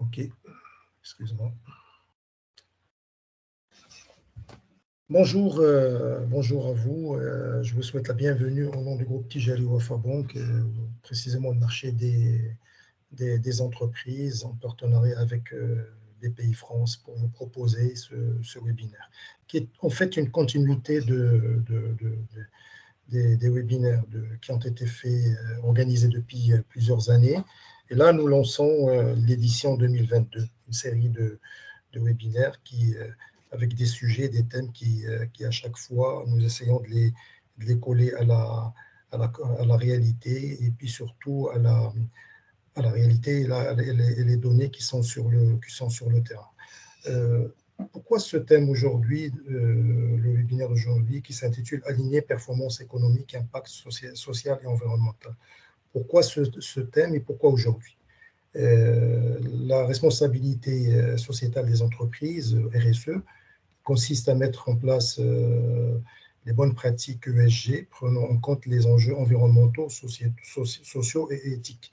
Ok, excuse-moi. Bonjour, bonjour à vous. Je vous souhaite la bienvenue au nom du groupe Tijari Wafa Bank, précisément le marché des entreprises en partenariat avec BPI France pour vous proposer ce webinaire, qui est en fait une continuité des webinaires qui ont été organisés depuis plusieurs années. Et là, nous lançons l'édition 2022, une série de webinaires avec des sujets, des thèmes qui, à chaque fois, nous essayons de les coller à la réalité et puis surtout à la réalité et les données qui sont sur le terrain. Pourquoi ce thème aujourd'hui, le webinaire d'aujourd'hui, qui s'intitule « Aligner performance économique, impact social et environnemental ». Pourquoi ce thème et pourquoi aujourd'hui? La responsabilité sociétale des entreprises, RSE, consiste à mettre en place les bonnes pratiques ESG, prenant en compte les enjeux environnementaux, sociaux et éthiques.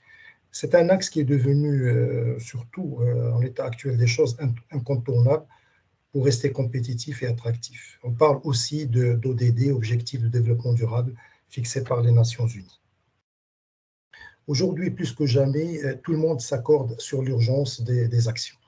C'est un axe qui est devenu, surtout en l'état actuel des choses, incontournable pour rester compétitif et attractif. On parle aussi d'ODD, Objectifs de développement durable, fixés par les Nations Unies. Aujourd'hui, plus que jamais, tout le monde s'accorde sur l'urgence des actions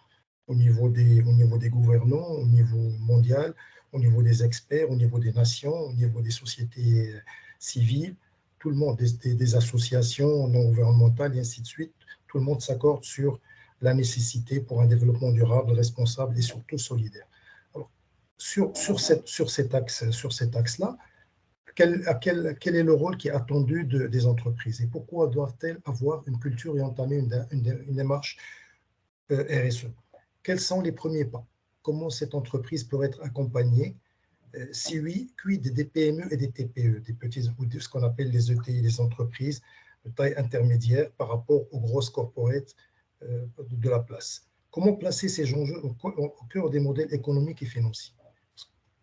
au niveau des gouvernants, au niveau mondial, au niveau des experts, au niveau des nations, au niveau des sociétés civiles, tout le monde, des associations non gouvernementales et ainsi de suite, tout le monde s'accorde sur la nécessité pour un développement durable, responsable et surtout solidaire. Alors, sur cet axe-là, quel est le rôle qui est attendu des entreprises et pourquoi doivent-elles avoir une culture et entamer une démarche RSE? Quels sont les premiers pas? Comment cette entreprise peut être accompagnée? Si oui, quid des PME et des TPE, des petits, ou de ce qu'on appelle les ETI, les entreprises de taille intermédiaire par rapport aux grosses corporates de la place? Comment placer ces enjeux au cœur des modèles économiques et financiers?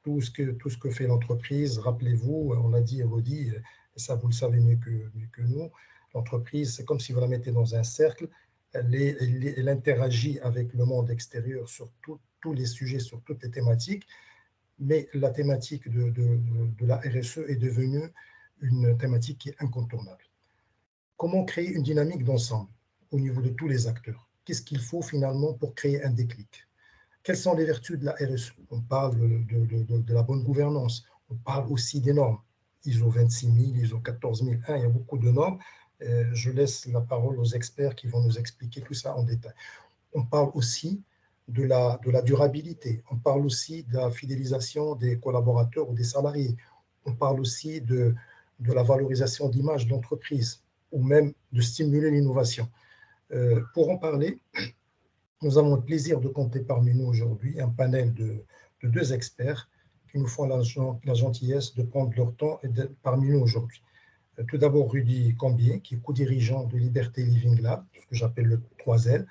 Tout ce que fait l'entreprise, rappelez-vous, on l'a dit et redit, et ça vous le savez mieux que nous, l'entreprise, c'est comme si vous la mettez dans un cercle, elle interagit avec le monde extérieur sur tous les sujets, sur toutes les thématiques, mais la thématique de la RSE est devenue une thématique qui est incontournable. Comment créer une dynamique d'ensemble au niveau de tous les acteurs? Qu'est-ce qu'il faut finalement pour créer un déclic? Quelles sont les vertus de la RSE? On parle de la bonne gouvernance, on parle aussi des normes, ISO 26000, ISO 14001, il y a beaucoup de normes. Je laisse la parole aux experts qui vont nous expliquer tout ça en détail. On parle aussi de la durabilité, on parle aussi de la fidélisation des collaborateurs ou des salariés, on parle aussi de la valorisation d'image de l'entreprise ou même de stimuler l'innovation. Pour en parler, nous avons le plaisir de compter parmi nous aujourd'hui un panel de deux experts qui nous font la gentillesse de prendre leur temps et d'être parmi nous aujourd'hui. Tout d'abord, Rudy Cambier, qui est co-dirigeant de Liberté Living Lab, ce que j'appelle le 3L,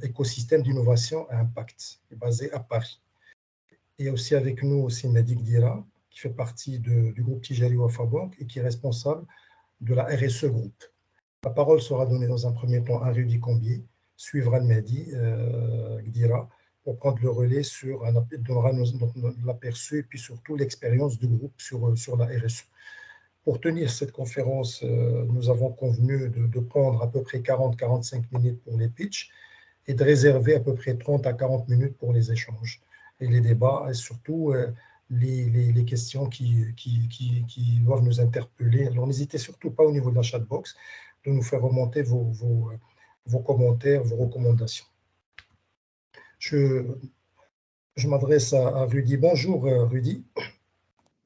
écosystème d'innovation à impact, basé à Paris. Il y a aussi avec nous Mehdi Gdira, qui fait partie du groupe Tijari Wafa Bank et qui est responsable de la RSE Group. La parole sera donnée dans un premier temps à Rudy Cambier, suivra Mehdi Gdira pour prendre le relais donnera l'aperçu et puis surtout l'expérience du groupe sur la RSE. Pour tenir cette conférence, nous avons convenu de prendre à peu près 40-45 minutes pour les pitchs et de réserver à peu près 30 à 40 minutes pour les échanges et les débats et surtout les questions qui doivent nous interpeller. Alors n'hésitez surtout pas au niveau de la chatbox de nous faire remonter vos commentaires, vos recommandations. Je m'adresse à Rudy. Bonjour Rudy.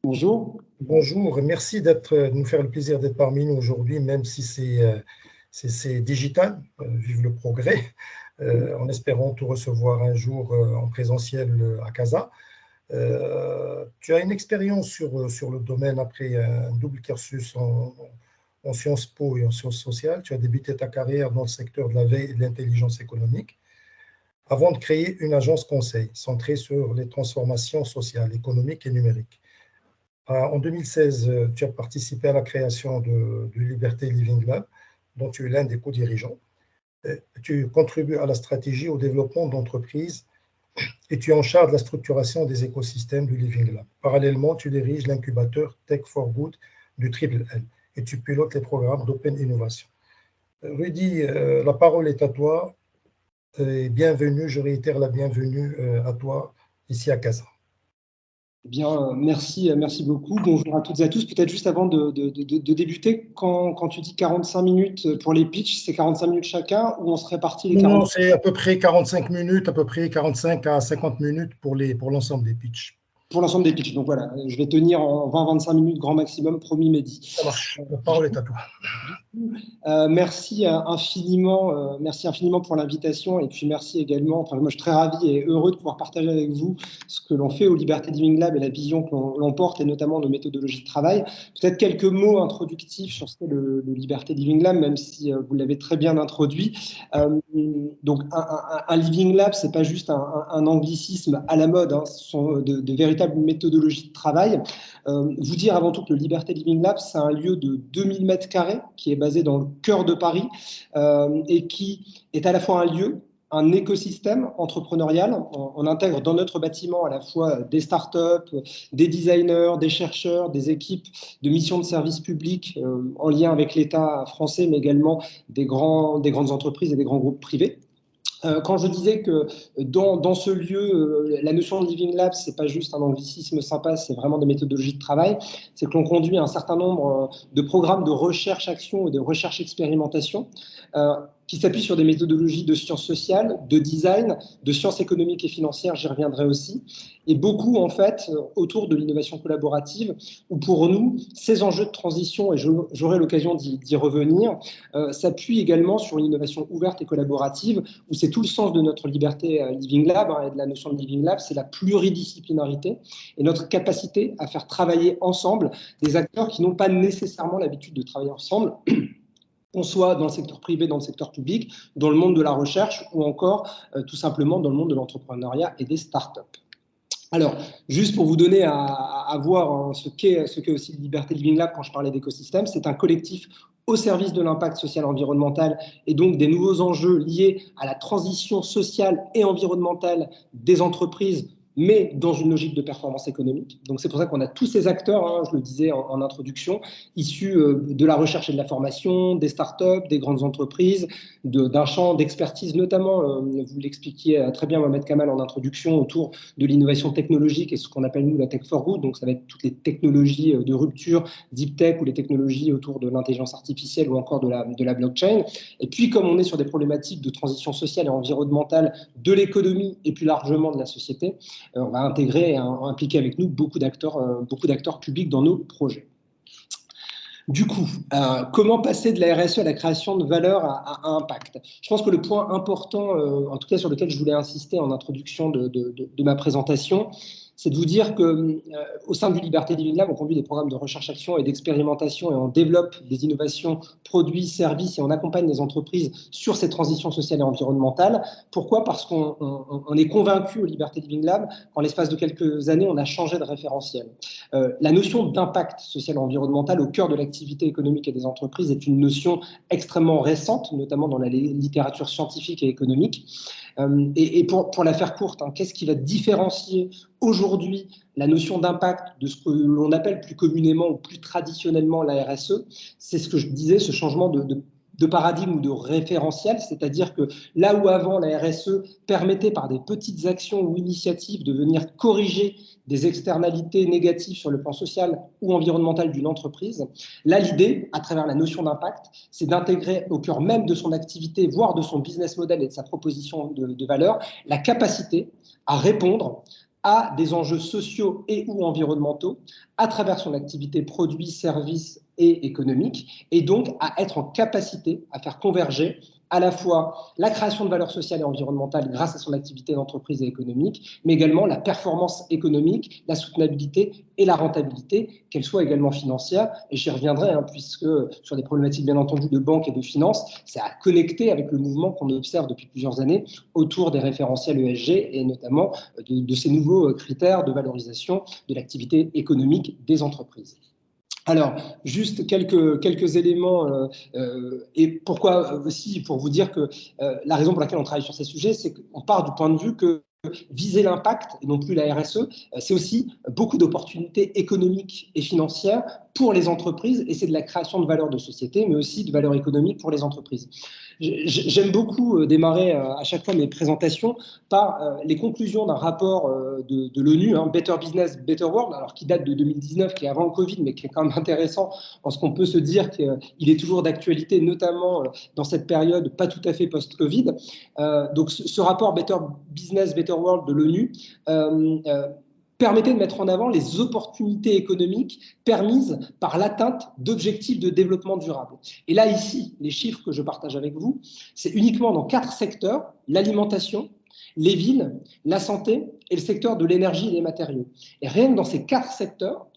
Bonjour. Bonjour, merci de nous faire le plaisir d'être parmi nous aujourd'hui, même si c'est digital, vive le progrès, en espérant te recevoir un jour en présentiel à Casa. Tu as une expérience sur le domaine après un double cursus en Sciences Po et en sciences sociales. Tu as débuté ta carrière dans le secteur de la veille et de l'intelligence économique avant de créer une agence conseil centrée sur les transformations sociales, économiques et numériques. En 2016, tu as participé à la création de Liberté Living Lab, dont tu es l'un des co-dirigeants. Tu contribues à la stratégie, au développement d'entreprises et tu es en charge de la structuration des écosystèmes du Living Lab. Parallèlement, tu diriges l'incubateur Tech for Good du Triple L et tu pilotes les programmes d'Open Innovation. Rudy, la parole est à toi et bienvenue, je réitère la bienvenue à toi ici à Casa. Eh bien, merci beaucoup. Bonjour à toutes et à tous. Peut-être juste avant de débuter, quand tu dis 45 minutes pour les pitchs, c'est 45 minutes chacun ou on se répartit les 40? Non, c'est à peu près 45 minutes, à peu près 45 à 50 minutes pour l'ensemble des pitchs. Pour l'ensemble des pitchs. Donc voilà, je vais tenir en 20-25 minutes grand maximum, promis Mehdi. Ça marche, la parole est à toi. Merci infiniment pour l'invitation et puis merci également, enfin, moi je suis très ravi et heureux de pouvoir partager avec vous ce que l'on fait au Liberté Living Lab et la vision que l'on porte et notamment nos méthodologies de travail. Peut-être quelques mots introductifs sur ce qu'est le Liberté Living Lab, même si vous l'avez très bien introduit. Donc un Living Lab, c'est pas juste un anglicisme à la mode, hein, ce sont de véritables méthodologies de travail. Vous dire avant tout que le Liberté Living Lab, c'est un lieu de 2000 mètres carrés qui est basé dans le cœur de Paris et qui est à la fois un lieu, un écosystème entrepreneurial. On intègre dans notre bâtiment à la fois des startups, des designers, des chercheurs, des équipes de missions de service public en lien avec l'État français, mais également des grandes entreprises et des grands groupes privés. Quand je disais que dans ce lieu, la notion de Living Lab, c'est pas juste un anglicisme sympa, c'est vraiment des méthodologies de travail, c'est que l'on conduit un certain nombre de programmes de recherche-action et de recherche-expérimentation qui s'appuient sur des méthodologies de sciences sociales, de design, de sciences économiques et financières, j'y reviendrai aussi, et beaucoup en fait autour de l'innovation collaborative, où pour nous, ces enjeux de transition, et j'aurai l'occasion d'y revenir, s'appuient également sur une innovation ouverte et collaborative, où c'est tout le sens de notre Liberté Living Lab et de la notion de Living Lab, c'est la pluridisciplinarité et notre capacité à faire travailler ensemble des acteurs qui n'ont pas nécessairement l'habitude de travailler ensemble, qu'on soit dans le secteur privé, dans le secteur public, dans le monde de la recherche ou encore tout simplement dans le monde de l'entrepreneuriat et des startups. Alors, juste pour vous donner à voir ce qu'est aussi le Liberté Living Lab quand je parlais d'écosystème, c'est un collectif au service de l'impact social et environnemental et donc des nouveaux enjeux liés à la transition sociale et environnementale des entreprises, mais dans une logique de performance économique. Donc c'est pour ça qu'on a tous ces acteurs, hein, je le disais en introduction, issus de la recherche et de la formation, des startups, des grandes entreprises, d'un champ d'expertise notamment, vous l'expliquiez très bien Mohamed Kamal en introduction, autour de l'innovation technologique et ce qu'on appelle nous la Tech for Good, donc ça va être toutes les technologies de rupture, deep tech ou les technologies autour de l'intelligence artificielle ou encore de la blockchain. Et puis comme on est sur des problématiques de transition sociale et environnementale de l'économie et plus largement de la société, on va intégrer et impliquer avec nous beaucoup d'acteurs publics dans nos projets. Du coup, comment passer de la RSE à la création de valeur à impact? Je pense que le point important, en tout cas sur lequel je voulais insister en introduction de ma présentation, c'est de vous dire qu'au sein du Liberté Living Lab, on conduit des programmes de recherche-action et d'expérimentation et on développe des innovations, produits, services et on accompagne les entreprises sur ces transitions sociales et environnementales. Pourquoi? Parce qu'on est convaincu au Liberté Living Lab qu'en l'espace de quelques années, on a changé de référentiel. La notion d'impact social et environnemental au cœur de l'activité économique et des entreprises est une notion extrêmement récente, notamment dans la littérature scientifique et économique. Et pour la faire courte, hein, qu'est-ce qui va différencier aujourd'hui la notion d'impact de ce que l'on appelle plus communément ou plus traditionnellement la RSE? C'est ce que je disais, ce changement de paradigme ou de référentiel, c'est-à-dire que là où avant la RSE permettait par des petites actions ou initiatives de venir corriger des externalités négatives sur le plan social ou environnemental d'une entreprise, là l'idée, à travers la notion d'impact, c'est d'intégrer au cœur même de son activité, voire de son business model et de sa proposition de valeur, la capacité à répondre à des enjeux sociaux et ou environnementaux à travers son activité produits, services et économique, et donc à être en capacité à faire converger à la fois la création de valeur sociale et environnementale grâce à son activité d'entreprise et économique, mais également la performance économique, la soutenabilité et la rentabilité, qu'elle soit également financière. Et j'y reviendrai, hein, puisque sur des problématiques bien entendu de banque et de finance, c'est à connecter avec le mouvement qu'on observe depuis plusieurs années autour des référentiels ESG et notamment de ces nouveaux critères de valorisation de l'activité économique des entreprises. Alors, juste quelques éléments, et pourquoi aussi, pour vous dire que la raison pour laquelle on travaille sur ces sujets, c'est qu'on part du point de vue que viser l'impact, et non plus la RSE, c'est aussi beaucoup d'opportunités économiques et financières pour les entreprises, et c'est de la création de valeur de société, mais aussi de valeur économique pour les entreprises. J'aime beaucoup démarrer à chaque fois mes présentations par les conclusions d'un rapport de l'ONU, hein, Better Business, Better World, alors qui date de 2019, qui est avant le Covid, mais qui est quand même intéressant parce qu'on peut se dire qu'il est toujours d'actualité, notamment dans cette période pas tout à fait post-Covid. Donc ce rapport Better Business, Better World de l'ONU permettait de mettre en avant les opportunités économiques permises par l'atteinte d'objectifs de développement durable. Et là, ici, les chiffres que je partage avec vous, c'est uniquement dans 4 secteurs: l'alimentation, les villes, la santé et le secteur de l'énergie et des matériaux. Et rien que dans ces 4 secteurs,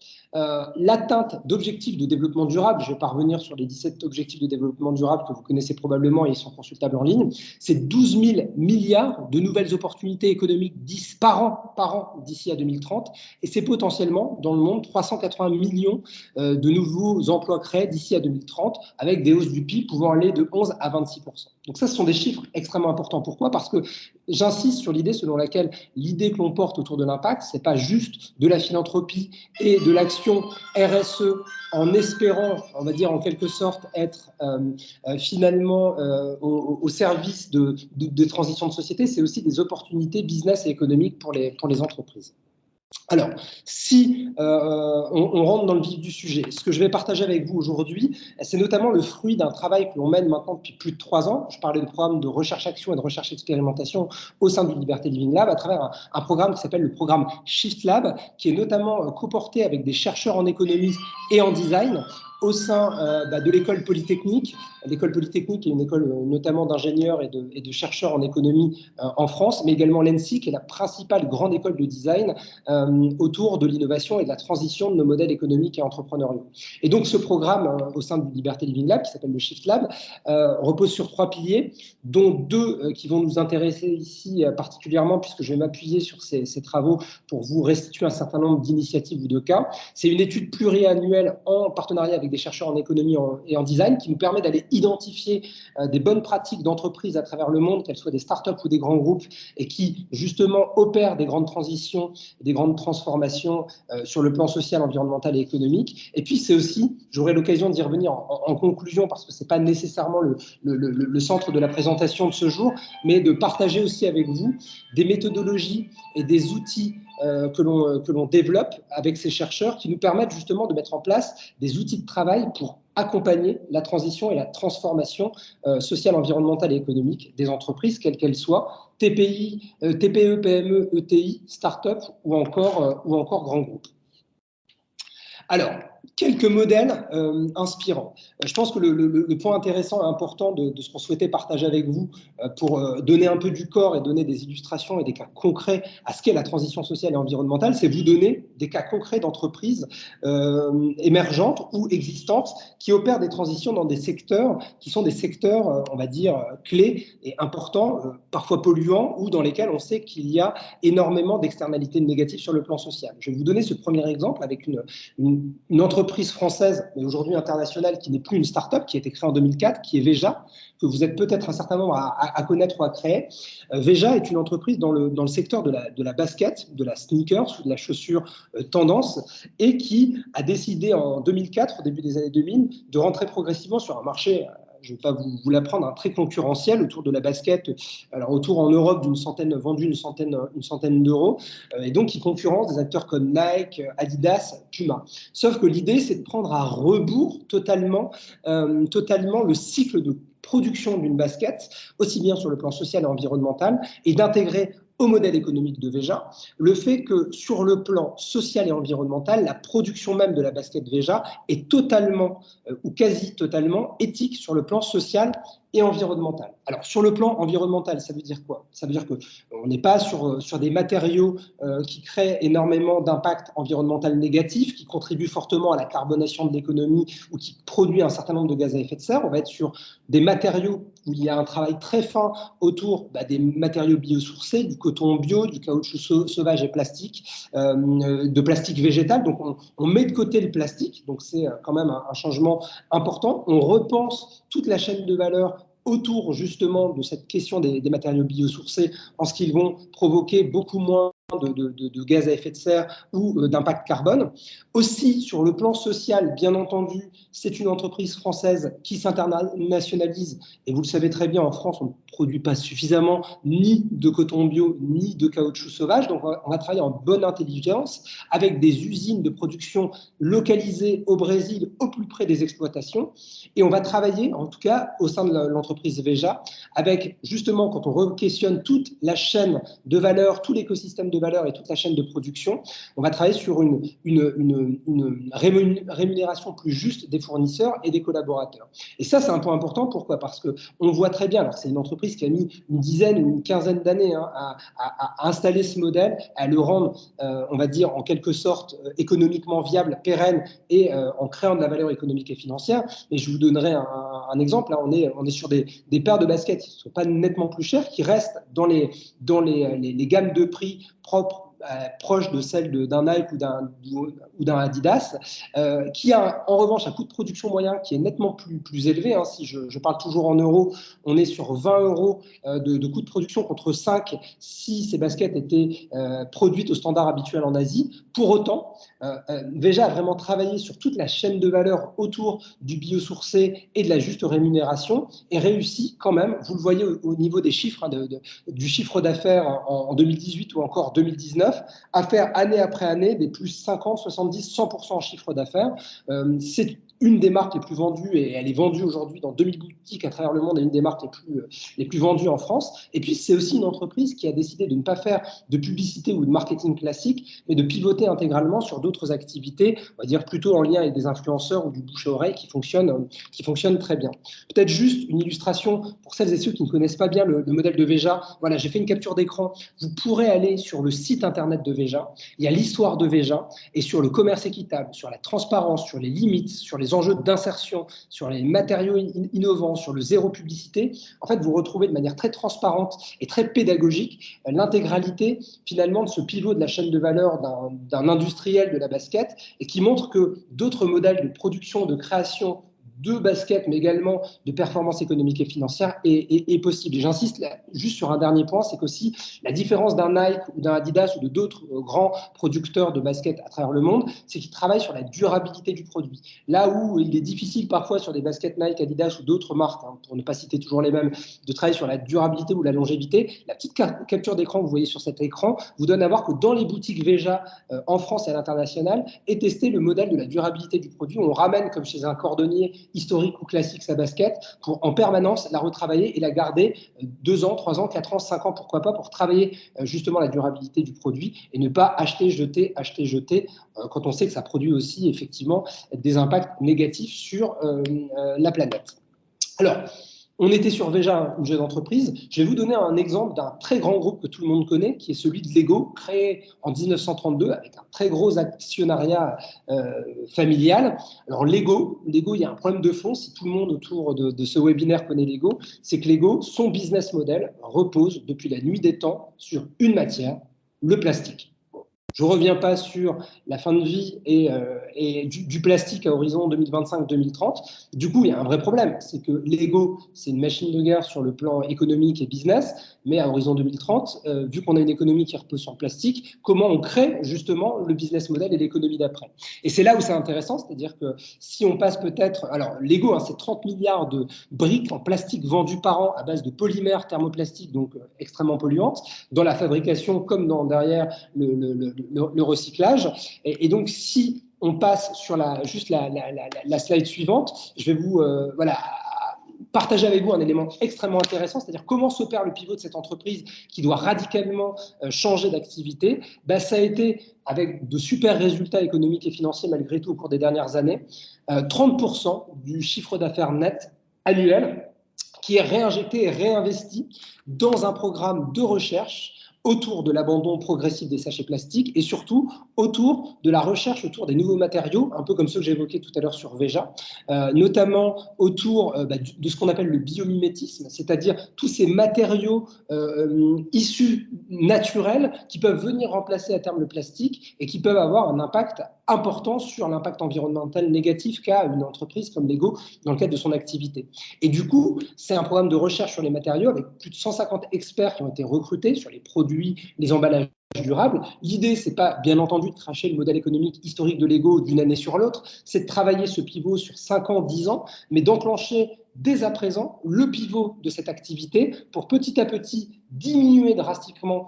l'atteinte d'objectifs de développement durable, je vais pas revenir sur les 17 objectifs de développement durable que vous connaissez probablement et ils sont consultables en ligne, c'est 12 000 milliards de nouvelles opportunités économiques par an d'ici à 2030, et c'est potentiellement dans le monde 380 millions de nouveaux emplois créés d'ici à 2030, avec des hausses du PIB pouvant aller de 11 à 26%. Donc ça, ce sont des chiffres extrêmement importants. Pourquoi? Parce que j'insiste sur l'idée selon laquelle l'idée que l'on porte autour de l'impact, c'est pas juste de la philanthropie et de l'action RSE en espérant, on va dire en quelque sorte, être finalement au service de transition de société, c'est aussi des opportunités business et économiques pour les entreprises. Alors, si on rentre dans le vif du sujet, ce que je vais partager avec vous aujourd'hui, c'est notamment le fruit d'un travail que l'on mène maintenant depuis plus de 3 ans. Je parlais de programme de recherche-action et de recherche-expérimentation au sein du Liberté Living Lab à travers un programme qui s'appelle le programme Shift Lab, qui est notamment coporté avec des chercheurs en économie et en design au sein de l'école Polytechnique. L'école Polytechnique est une école notamment d'ingénieurs et de chercheurs en économie en France, mais également l'ENSI, qui est la principale grande école de design autour de l'innovation et de la transition de nos modèles économiques et entrepreneuriaux. Et donc ce programme au sein du Liberté Living Lab, qui s'appelle le Shift Lab, repose sur 3 piliers, dont 2 qui vont nous intéresser ici particulièrement, puisque je vais m'appuyer sur ces travaux pour vous restituer un certain nombre d'initiatives ou de cas. C'est une étude pluriannuelle en partenariat avec des chercheurs en économie et en design qui nous permet d'aller identifier des bonnes pratiques d'entreprises à travers le monde, qu'elles soient des startups ou des grands groupes, et qui justement opèrent des grandes transitions, des grandes transformations sur le plan social, environnemental et économique. Et puis c'est aussi, j'aurai l'occasion d'y revenir en conclusion, parce que ce n'est pas nécessairement le centre de la présentation de ce jour, mais de partager aussi avec vous des méthodologies et des outils que l'on développe avec ces chercheurs qui nous permettent justement de mettre en place des outils de travail pour accompagner la transition et la transformation sociale, environnementale et économique des entreprises, quelles qu'elles soient, TPI, TPE, PME, ETI, start-up ou encore grands groupes. Alors, quelques modèles inspirants. Je pense que le point intéressant et important de ce qu'on souhaitait partager avec vous pour donner un peu du corps et donner des illustrations et des cas concrets à ce qu'est la transition sociale et environnementale, c'est vous donner des cas concrets d'entreprises émergentes ou existantes qui opèrent des transitions dans des secteurs qui sont des secteurs, on va dire, clés et importants, parfois polluants, ou dans lesquels on sait qu'il y a énormément d'externalités négatives sur le plan social. Je vais vous donner ce premier exemple avec une entreprise française, mais aujourd'hui internationale, qui n'est plus une start-up, qui a été créée en 2004, qui est Veja, que vous êtes peut-être un certain nombre à connaître ou à créer. Veja est une entreprise dans le secteur de la basket, de la sneakers ou de la chaussure tendance, et qui a décidé en 2004, au début des années 2000, de rentrer progressivement sur un marché, je ne vais pas vous l'apprendre, très concurrentiel autour de la basket, alors autour en Europe d'une centaine d'euros, et donc qui concurrence des acteurs comme Nike, Adidas, Puma. Sauf que l'idée, c'est de prendre à rebours totalement le cycle de production d'une basket, aussi bien sur le plan social et environnemental, et d'intégrer au modèle économique de Veja, le fait que sur le plan social et environnemental, la production même de la basket Veja est totalement ou quasi totalement éthique sur le plan social et environnementale. Alors, sur le plan environnemental, ça veut dire quoi? Ça veut dire qu'on n'est pas sur des matériaux qui créent énormément d'impact environnemental négatif, qui contribuent fortement à la carbonation de l'économie ou qui produisent un certain nombre de gaz à effet de serre. On va être sur des matériaux où il y a un travail très fin autour des matériaux biosourcés, du coton bio, du caoutchouc sauvage et plastique, de plastique végétal. Donc, on met de côté le plastique, donc c'est quand même un changement important. On repense toute la chaîne de valeur autour justement de cette question des matériaux biosourcés en ce qu'ils vont provoquer beaucoup moins de gaz à effet de serre ou d'impact carbone. Aussi, sur le plan social, bien entendu, c'est une entreprise française qui s'internationalise. Et vous le savez très bien, en France, on ne produit pas suffisamment ni de coton bio, ni de caoutchouc sauvage. Donc, on va travailler en bonne intelligence avec des usines de production localisées au Brésil, au plus près des exploitations. Et on va travailler, en tout cas, au sein de l'entreprise Veja, avec justement, quand on re-questionne toute la chaîne de valeur, tout l'écosystème de valeur et toute la chaîne de production, on va travailler sur une rémunération plus juste des fournisseurs et des collaborateurs. Et ça, c'est un point important. Pourquoi? Parce qu'on voit très bien, alors c'est une entreprise qui a mis une dizaine ou une quinzaine d'années à installer ce modèle, à le rendre, on va dire, en quelque sorte, économiquement viable, pérenne et en créant de la valeur économique et financière. Et je vous donnerai un exemple. Là, on est sur des paires de baskets qui ne sont pas nettement plus chères, qui restent dans les gammes de prix propres, proche de celle d'un Nike ou d'un Adidas, qui a en revanche un coût de production moyen qui est nettement plus élevé. Hein. Si je parle toujours en euros, on est sur 20 euros de coût de production contre 5 si ces baskets étaient produites au standard habituel en Asie. Pour autant, Veja a vraiment travaillé sur toute la chaîne de valeur autour du biosourcé et de la juste rémunération et réussi quand même, vous le voyez au niveau des chiffres, hein, du chiffre d'affaires en 2018 ou encore 2019, à faire année après année des plus 50, 70, 100% en chiffre d'affaires. C'est une des marques les plus vendues et elle est vendue aujourd'hui dans 2000 boutiques à travers le monde et une des marques les plus vendues en France. Et puis, c'est aussi une entreprise qui a décidé de ne pas faire de publicité ou de marketing classique, mais de pivoter intégralement sur d'autres activités, on va dire plutôt en lien avec des influenceurs ou du bouche à oreille qui fonctionnent très bien. Peut-être juste une illustration pour celles et ceux qui ne connaissent pas bien le modèle de Veja. Voilà, j'ai fait une capture d'écran. Vous pourrez aller sur le site internet de Veja. Il y a l'histoire de Veja et sur le commerce équitable, sur la transparence, sur les limites, sur les enjeux d'insertion, sur les matériaux innovants, sur le zéro publicité. En fait, vous retrouvez de manière très transparente et très pédagogique l'intégralité finalement de ce pivot de la chaîne de valeur d'un industriel de la basket et qui montre que d'autres modèles de production, de création de basket, mais également de performance économique et financière est possible. Et j'insiste juste sur un dernier point, c'est qu'aussi la différence d'un Nike ou d'un Adidas ou de d'autres grands producteurs de basket à travers le monde, c'est qu'ils travaillent sur la durabilité du produit. Là où il est difficile parfois sur des baskets Nike, Adidas ou d'autres marques, hein, pour ne pas citer toujours les mêmes, de travailler sur la durabilité ou la longévité, la petite capture d'écran que vous voyez sur cet écran vous donne à voir que dans les boutiques Veja en France et à l'international est testé le modèle de la durabilité du produit. On ramène comme chez un cordonnier historique ou classique sa basket pour en permanence la retravailler et la garder 2 ans, 3 ans, 4 ans, 5 ans, pourquoi pas, pour travailler justement la durabilité du produit et ne pas acheter, jeter quand on sait que ça produit aussi effectivement des impacts négatifs sur la planète. Alors, on était sur Veja, une jeune entreprise. Je vais vous donner un exemple d'un très grand groupe que tout le monde connaît, qui est celui de Lego, créé en 1932 avec un très gros actionnariat familial. Alors Lego, il y a un problème de fond, si tout le monde autour de ce webinaire connaît Lego, c'est que Lego, son business model repose depuis la nuit des temps sur une matière, le plastique. Je ne reviens pas sur la fin de vie et du plastique à horizon 2025-2030. Du coup, il y a un vrai problème. C'est que Lego, c'est une machine de guerre sur le plan économique et business, mais à horizon 2030, vu qu'on a une économie qui repose sur le plastique, comment on crée justement le business model et l'économie d'après? Et c'est là où c'est intéressant, c'est-à-dire que si on passe peut-être… Alors, Lego, hein, c'est 30 milliards de briques en plastique vendues par an à base de polymères thermoplastiques, donc extrêmement polluantes, dans la fabrication comme derrière le recyclage. Et donc, si on passe sur juste la slide suivante, je vais vous partager avec vous un élément extrêmement intéressant, c'est-à-dire comment s'opère le pivot de cette entreprise qui doit radicalement changer d'activité. Ça a été avec de super résultats économiques et financiers malgré tout au cours des dernières années, 30% du chiffre d'affaires net annuel qui est réinjecté et réinvesti dans un programme de recherche autour de l'abandon progressif des sachets plastiques et surtout autour de la recherche autour des nouveaux matériaux, un peu comme ceux que j'évoquais tout à l'heure sur Veja, notamment autour de ce qu'on appelle le biomimétisme, c'est-à-dire tous ces matériaux issus naturels qui peuvent venir remplacer à terme le plastique et qui peuvent avoir un impact important sur l'impact environnemental négatif qu'a une entreprise comme Lego dans le cadre de son activité. Et du coup, c'est un programme de recherche sur les matériaux avec plus de 150 experts qui ont été recrutés sur les produits, les emballages durables. L'idée, c'est pas, bien entendu, de cracher le modèle économique historique de Lego d'une année sur l'autre, c'est de travailler ce pivot sur 5 ans, 10 ans, mais d'enclencher dès à présent le pivot de cette activité pour petit à petit diminuer drastiquement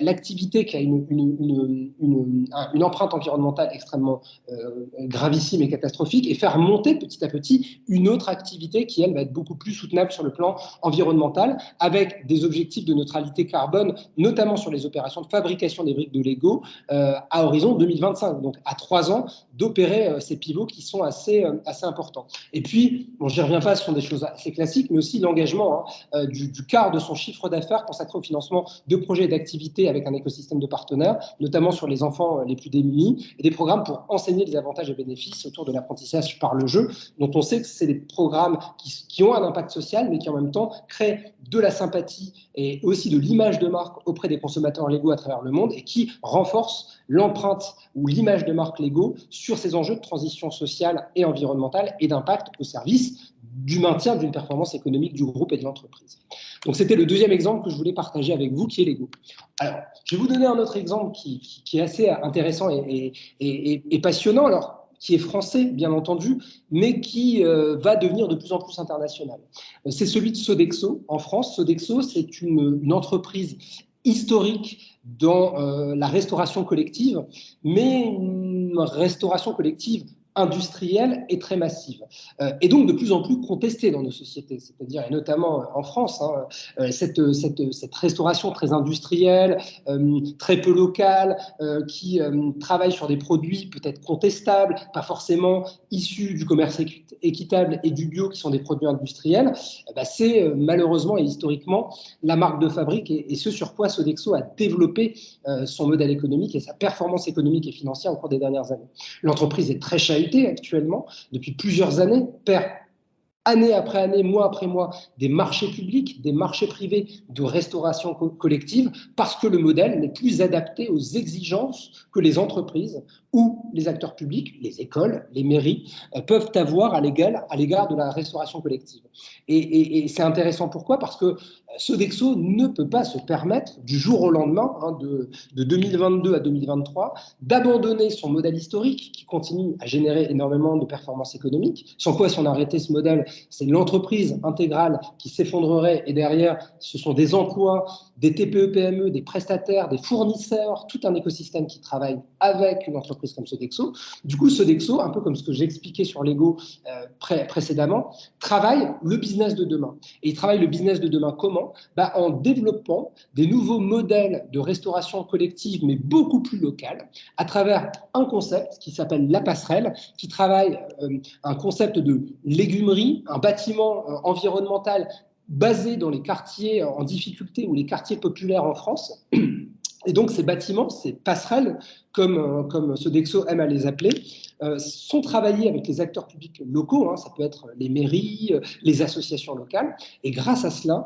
l'activité qui a une empreinte environnementale extrêmement gravissime et catastrophique et faire monter petit à petit une autre activité qui, elle, va être beaucoup plus soutenable sur le plan environnemental avec des objectifs de neutralité carbone, notamment sur les opérations de fabrication des briques de Lego à horizon 2025. Donc, à 3 ans, d'opérer ces pivots qui sont assez importants. Et puis, bon, j'y reviens pas, ce sont des choses assez classiques, mais aussi l'engagement du quart de son chiffre d'affaires consacré au financement de projets et d'activités avec un écosystème de partenaires, notamment sur les enfants les plus démunis, et des programmes pour enseigner les avantages et bénéfices autour de l'apprentissage par le jeu, dont on sait que c'est des programmes qui ont un impact social, mais qui en même temps créent de la sympathie et aussi de l'image de marque auprès des consommateurs Lego à travers le monde et qui renforcent l'empreinte ou l'image de marque Lego sur ces enjeux de transition sociale et environnementale et d'impact au service du maintien d'une performance économique du groupe et de l'entreprise. Donc, c'était le deuxième exemple que je voulais partager avec vous, qui est Lego. Alors, je vais vous donner un autre exemple qui est assez intéressant et passionnant, alors, qui est français, bien entendu, mais qui va devenir de plus en plus international. C'est celui de Sodexo. En France, Sodexo, c'est une entreprise historique dans la restauration collective, mais une restauration collective industrielle et très massive, et donc de plus en plus contestée dans nos sociétés, c'est-à-dire, et notamment en France, cette restauration très industrielle, très peu locale, qui travaille sur des produits peut-être contestables, pas forcément issus du commerce équitable et du bio, qui sont des produits industriels, c'est malheureusement et historiquement la marque de fabrique et ce sur quoi Sodexo a développé son modèle économique et sa performance économique et financière au cours des dernières années. L'entreprise est très chahutée actuellement, depuis plusieurs années, perd année après année, mois après mois, des marchés publics, des marchés privés de restauration collective, parce que le modèle n'est plus adapté aux exigences que les entreprises ou les acteurs publics, les écoles, les mairies, peuvent avoir à l'égard de la restauration collective. Et c'est intéressant, pourquoi ? Parce que Sodexo ne peut pas se permettre, du jour au lendemain, de 2022 à 2023, d'abandonner son modèle historique qui continue à générer énormément de performances économiques, sans quoi, si on arrêtait ce modèle, c'est l'entreprise intégrale qui s'effondrerait et derrière, ce sont des emplois, des TPE-PME, des prestataires, des fournisseurs, tout un écosystème qui travaille avec une entreprise comme Sodexo. Du coup, Sodexo, un peu comme ce que j'ai expliqué sur Lego précédemment, travaille le business de demain. Et il travaille le business de demain comment ? En développant des nouveaux modèles de restauration collective, mais beaucoup plus local, à travers un concept qui s'appelle La Passerelle, qui travaille un concept de légumerie, un bâtiment environnemental basé dans les quartiers en difficulté ou les quartiers populaires en France. Et donc, ces bâtiments, ces passerelles, comme Sodexo aime à les appeler, sont travaillés avec les acteurs publics locaux, ça peut être les mairies, les associations locales, et grâce à cela,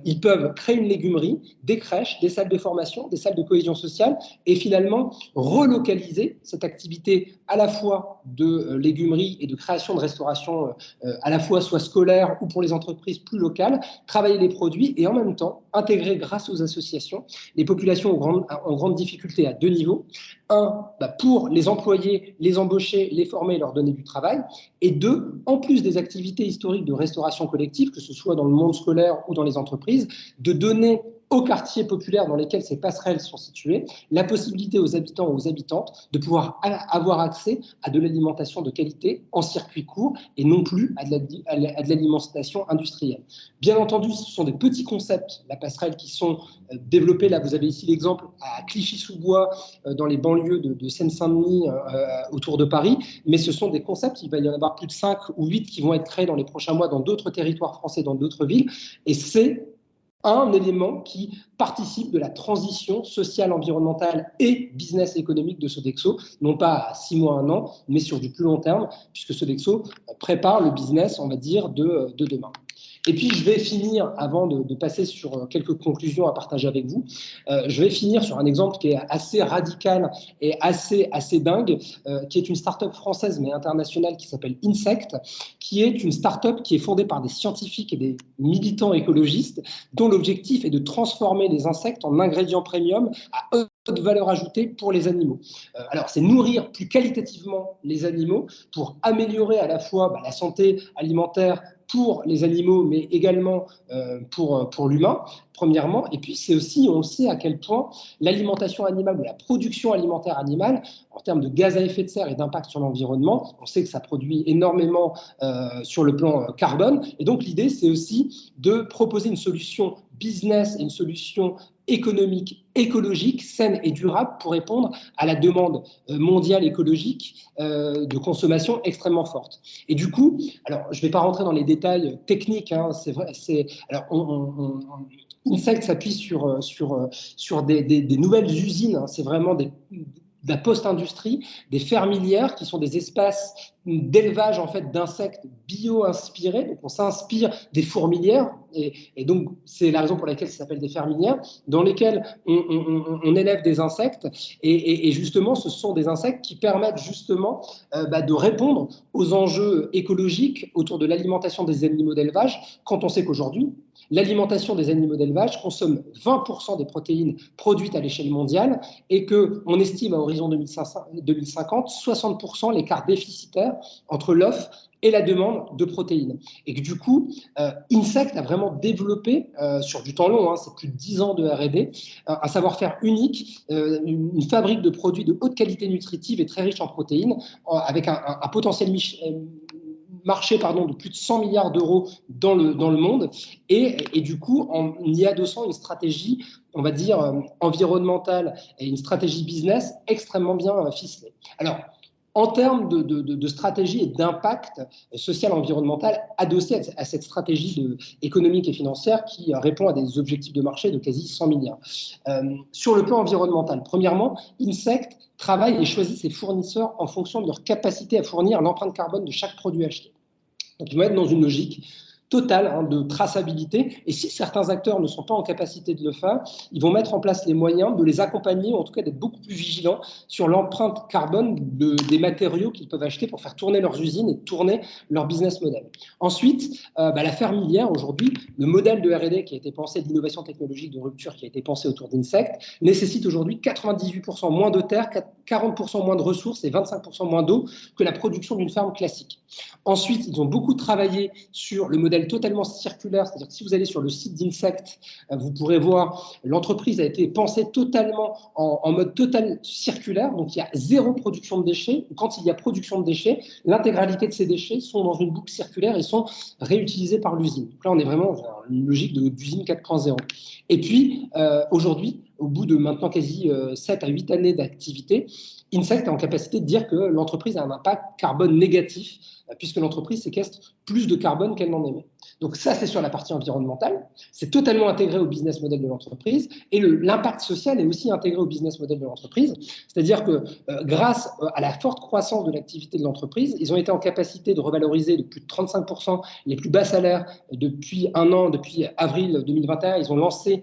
ils peuvent créer une légumerie, des crèches, des salles de formation, des salles de cohésion sociale, et finalement relocaliser cette activité à la fois de légumerie et de création de restauration, à la fois soit scolaire ou pour les entreprises plus locales, travailler les produits et en même temps intégrer grâce aux associations les populations en grande difficulté à 2 niveaux. Un, pour les employer, les embaucher, les former, leur donner du travail. Et 2, en plus des activités historiques de restauration collective, que ce soit dans le monde scolaire ou dans les entreprises, de donner aux quartiers populaires dans lesquels ces passerelles sont situées, la possibilité aux habitants ou aux habitantes de pouvoir avoir accès à de l'alimentation de qualité en circuit court et non plus à de l'alimentation industrielle. Bien entendu, ce sont des petits concepts, la passerelle, qui sont développés. Là, vous avez ici l'exemple à Clichy-sous-Bois, dans les banlieues de Seine-Saint-Denis, autour de Paris, mais ce sont des concepts, il va y en avoir plus de 5 ou 8 qui vont être créés dans les prochains mois dans d'autres territoires français, dans d'autres villes, et c'est un élément qui participe de la transition sociale, environnementale et business économique de Sodexo, non pas à 6 mois, 1 an, mais sur du plus long terme, puisque Sodexo prépare le business, on va dire, de demain. Et puis, je vais finir, avant de passer sur quelques conclusions à partager avec vous, je vais finir sur un exemple qui est assez radical et assez dingue, qui est une start-up française mais internationale qui s'appelle Insect, qui est une start-up qui est fondée par des scientifiques et des militants écologistes, dont l'objectif est de transformer les insectes en ingrédients premium à haute valeur ajoutée pour les animaux. Alors, c'est nourrir plus qualitativement les animaux pour améliorer à la fois la santé alimentaire pour les animaux, mais également pour l'humain, premièrement. Et puis, c'est aussi, on sait à quel point l'alimentation animale ou la production alimentaire animale, en termes de gaz à effet de serre et d'impact sur l'environnement, on sait que ça produit énormément sur le plan carbone. Et donc, l'idée, c'est aussi de proposer une solution business et une solution économique, écologique, saine et durable pour répondre à la demande mondiale écologique de consommation extrêmement forte. Et du coup, alors je ne vais pas rentrer dans les détails techniques, hein, c'est vrai, alors Insect s'appuie sur des nouvelles usines, hein, c'est vraiment de la post-industrie, des fermilières qui sont des espaces d'élevage en fait d'insectes bio-inspirés. Donc on s'inspire des fourmilières et donc c'est la raison pour laquelle ça s'appelle des fermilières, dans lesquelles on élève des insectes et justement ce sont des insectes qui permettent justement de répondre aux enjeux écologiques autour de l'alimentation des animaux d'élevage, quand on sait qu'aujourd'hui l'alimentation des animaux d'élevage consomme 20% des protéines produites à l'échelle mondiale et qu'on estime à horizon 2050 60% l'écart déficitaire entre l'offre et la demande de protéines. Et que du coup, Insect a vraiment développé, sur du temps long, hein, c'est plus de 10 ans de R&D, un savoir-faire unique, une fabrique de produits de haute qualité nutritive et très riche en protéines, avec un potentiel marché de plus de 100 milliards d'euros dans le monde et du coup en y adossant une stratégie, on va dire, environnementale et une stratégie business extrêmement bien ficelée. Alors, en termes de stratégie et d'impact social environnemental adossé à cette stratégie économique et financière qui répond à des objectifs de marché de quasi 100 milliards. Sur le plan environnemental, premièrement, Insect travaille et choisit ses fournisseurs en fonction de leur capacité à fournir l'empreinte carbone de chaque produit acheté. Donc, ils vont être dans une logique totale de traçabilité. Et si certains acteurs ne sont pas en capacité de le faire, ils vont mettre en place les moyens de les accompagner, ou en tout cas d'être beaucoup plus vigilants sur l'empreinte carbone des matériaux qu'ils peuvent acheter pour faire tourner leurs usines et tourner leur business model. Ensuite, la fermilière, aujourd'hui, le modèle de R&D qui a été pensé, d'innovation technologique de rupture qui a été pensé autour d'Insect, nécessite aujourd'hui 98% moins de terre, 40% moins de ressources et 25% moins d'eau que la production d'une ferme classique. Ensuite, ils ont beaucoup travaillé sur le modèle totalement circulaire, c'est-à-dire que si vous allez sur le site d'Insect, vous pourrez voir l'entreprise a été pensée totalement en mode total circulaire, donc il y a zéro production de déchets. Quand il y a production de déchets, l'intégralité de ces déchets sont dans une boucle circulaire et sont réutilisés par l'usine. Donc là, on est vraiment dans une logique d'usine 4.0. Et puis, aujourd'hui, au bout de maintenant quasi 7 à 8 années d'activité, Insect est en capacité de dire que l'entreprise a un impact carbone négatif, puisque l'entreprise séquestre plus de carbone qu'elle n'en émet. Donc ça, c'est sur la partie environnementale. C'est totalement intégré au business model de l'entreprise. Et l'impact social est aussi intégré au business model de l'entreprise. C'est-à-dire que grâce à la forte croissance de l'activité de l'entreprise, ils ont été en capacité de revaloriser de plus de 35% les plus bas salaires depuis 1 an, depuis avril 2021. Ils ont lancé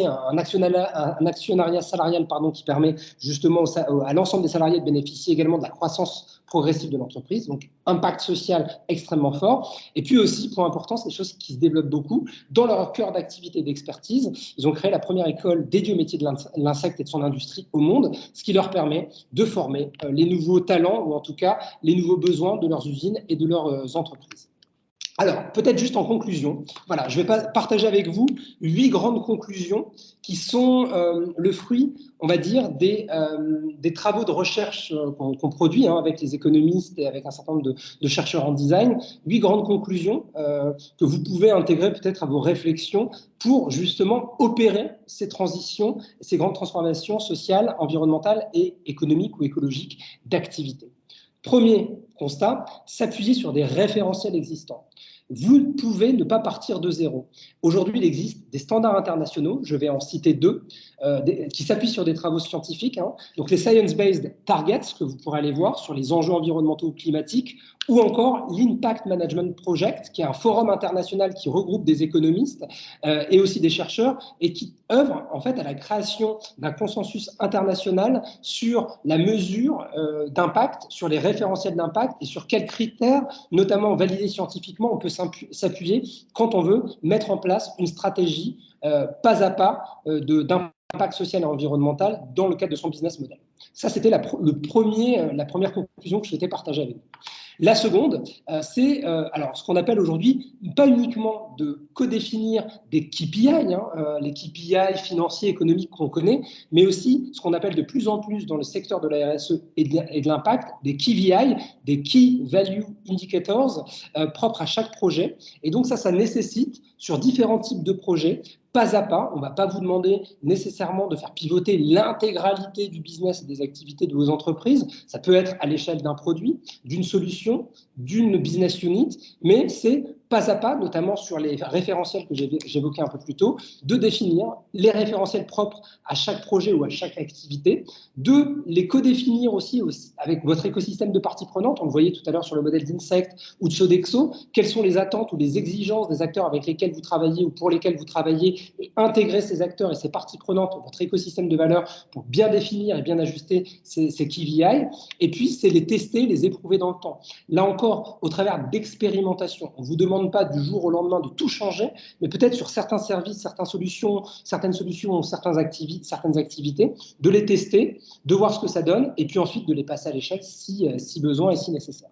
un actionnariat salarial qui permet justement à l'ensemble des salariés de bénéficier également de la croissance progressive de l'entreprise, donc impact social extrêmement fort. Et puis aussi, point important, c'est des choses qui se développent beaucoup. Dans leur cœur d'activité et d'expertise, ils ont créé la première école dédiée au métier de l'insecte et de son industrie au monde, ce qui leur permet de former les nouveaux talents, ou en tout cas les nouveaux besoins de leurs usines et de leurs entreprises. Alors, peut-être juste en conclusion, voilà, je vais partager avec vous 8 grandes conclusions qui sont le fruit, on va dire, des travaux de recherche qu'on produit avec les économistes et avec un certain nombre de chercheurs en design. 8 grandes conclusions que vous pouvez intégrer peut-être à vos réflexions pour justement opérer ces transitions, ces grandes transformations sociales, environnementales et économiques ou écologiques d'activité. Premier constat, s'appuyer sur des référentiels existants. Vous pouvez ne pas partir de zéro. Aujourd'hui, il existe des standards internationaux, je vais en citer 2, qui s'appuient sur des travaux scientifiques. Donc les Science-Based Targets, que vous pourrez aller voir sur les enjeux environnementaux ou climatiques, ou encore l'Impact Management Project, qui est un forum international qui regroupe des économistes et aussi des chercheurs, et qui œuvre en fait à la création d'un consensus international sur la mesure d'impact, sur les référentiels d'impact et sur quels critères, notamment validés scientifiquement, on peut s'appuyer quand on veut mettre en place une stratégie pas à pas d'impact social et environnemental dans le cadre de son business model. Ça, c'était la première conclusion que je souhaitais partager avec vous. La seconde, c'est alors ce qu'on appelle aujourd'hui pas uniquement de codéfinir des KPI, les KPI financiers, économiques qu'on connaît, mais aussi ce qu'on appelle de plus en plus dans le secteur de la RSE et de l'impact, des KVI, des Key Value Indicators, propres à chaque projet. Et donc ça nécessite, sur différents types de projets, pas à pas, on ne va pas vous demander nécessairement de faire pivoter l'intégralité du business et des activités de vos entreprises. Ça peut être à l'échelle d'un produit, d'une solution, d'une business unit, mais c'est pas à pas, notamment sur les référentiels que j'évoquais un peu plus tôt, de définir les référentiels propres à chaque projet ou à chaque activité, de les codéfinir aussi avec votre écosystème de parties prenantes. On le voyait tout à l'heure sur le modèle d'Insect ou de Sodexo. Quelles sont les attentes ou les exigences des acteurs avec lesquels vous travaillez ou pour lesquels vous travaillez, et intégrer ces acteurs et ces parties prenantes dans votre écosystème de valeur pour bien définir et bien ajuster ces KVI. Et puis, c'est les tester, les éprouver dans le temps. Là encore, au travers d'expérimentation, on ne vous demande pas du jour au lendemain de tout changer, mais peut-être sur certains services, certaines solutions, certaines activités, de les tester, de voir ce que ça donne, et puis ensuite de les passer à l'échelle si besoin et si nécessaire.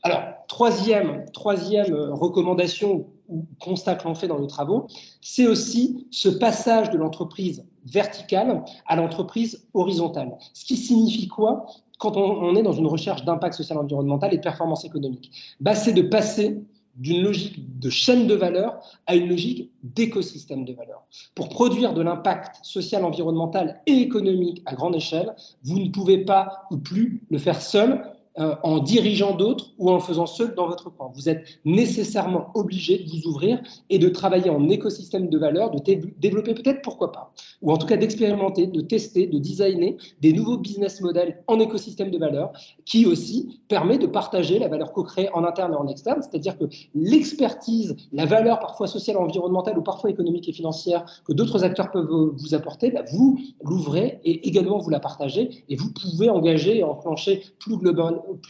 Alors, troisième recommandation ou constat que l'on fait dans nos travaux, c'est aussi ce passage de l'entreprise verticale à l'entreprise horizontale. Ce qui signifie quoi quand on est dans une recherche d'impact social environnemental et de performance économique? C'est de passer d'une logique de chaîne de valeur à une logique d'écosystème de valeur. Pour produire de l'impact social, environnemental et économique à grande échelle, vous ne pouvez pas ou plus le faire seul, en dirigeant d'autres ou en le faisant seul dans votre coin. Vous êtes nécessairement obligé de vous ouvrir et de travailler en écosystème de valeur, de développer peut-être, pourquoi pas, ou en tout cas d'expérimenter, de tester, de designer des nouveaux business models en écosystème de valeur qui aussi permet de partager la valeur co-créée en interne et en externe, c'est-à-dire que l'expertise, la valeur parfois sociale, environnementale ou parfois économique et financière que d'autres acteurs peuvent vous apporter, vous l'ouvrez et également vous la partagez et vous pouvez engager et enclencher plus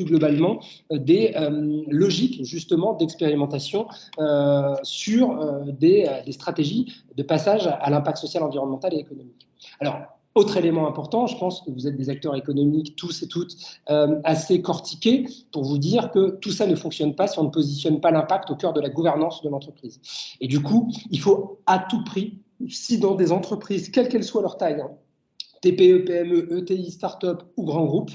globalement des logiques justement d'expérimentation sur des stratégies de passage à l'impact social, environnemental et économique. Alors, autre élément important, je pense que vous êtes des acteurs économiques tous et toutes assez cortiqués pour vous dire que tout ça ne fonctionne pas si on ne positionne pas l'impact au cœur de la gouvernance de l'entreprise. Et du coup, il faut à tout prix, si dans des entreprises, quelle qu'elle soit leur taille, TPE, PME, ETI, start-up ou grands groupes,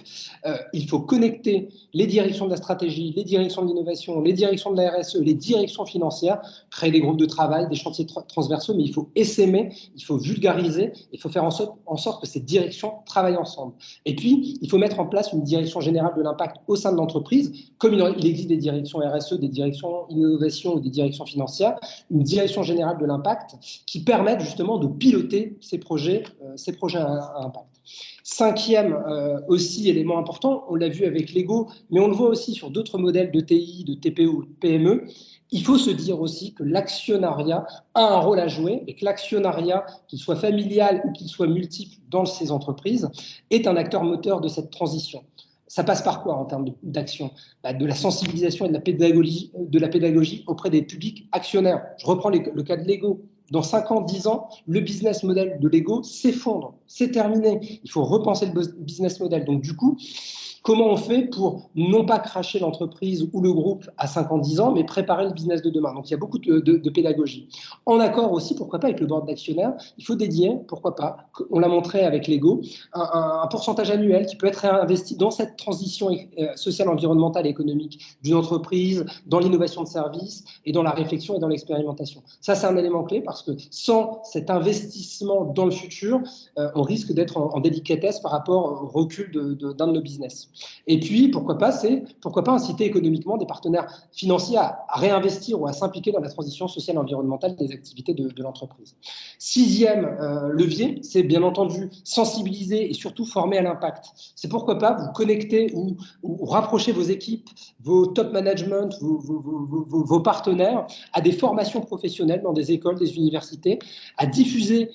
il faut connecter les directions de la stratégie, les directions de l'innovation, les directions de la RSE, les directions financières, créer des groupes de travail, des chantiers transversaux, mais il faut essaimer, il faut vulgariser, il faut faire en sorte que ces directions travaillent ensemble. Et puis, il faut mettre en place une direction générale de l'impact au sein de l'entreprise, comme il existe des directions RSE, des directions innovation ou des directions financières, une direction générale de l'impact qui permette justement de piloter ces projets à impact. Cinquième aussi élément important, on l'a vu avec Lego, mais on le voit aussi sur d'autres modèles de TI, de TPE ou de PME, il faut se dire aussi que l'actionnariat a un rôle à jouer et que l'actionnariat, qu'il soit familial ou qu'il soit multiple dans ces entreprises, est un acteur moteur de cette transition. Ça passe par quoi en termes d'action? De la sensibilisation et de la pédagogie auprès des publics actionnaires. Je reprends le cas de Lego. Dans 5 ans, 10 ans, le business model de Lego s'effondre. c'est terminé. Il faut repenser le business model. Donc, du coup, comment on fait pour non pas cracher l'entreprise ou le groupe à 5 ans, 10 ans, mais préparer le business de demain? Donc, il y a beaucoup de pédagogie. En accord aussi, pourquoi pas, avec le board d'actionnaires, il faut dédier, pourquoi pas, on l'a montré avec Lego, un pourcentage annuel qui peut être réinvesti dans cette transition sociale, environnementale et économique d'une entreprise, dans l'innovation de services et dans la réflexion et dans l'expérimentation. Ça, c'est un élément clé parce que sans cet investissement dans le futur, on risque d'être en délicatesse par rapport au recul d'un de nos business. Et puis, pourquoi pas inciter économiquement des partenaires financiers à réinvestir ou à s'impliquer dans la transition sociale et environnementale des activités de l'entreprise. Sixième levier, c'est bien entendu sensibiliser et surtout former à l'impact. C'est pourquoi pas vous connecter ou rapprocher vos équipes, vos top management, vos partenaires à des formations professionnelles dans des écoles, des universités, à diffuser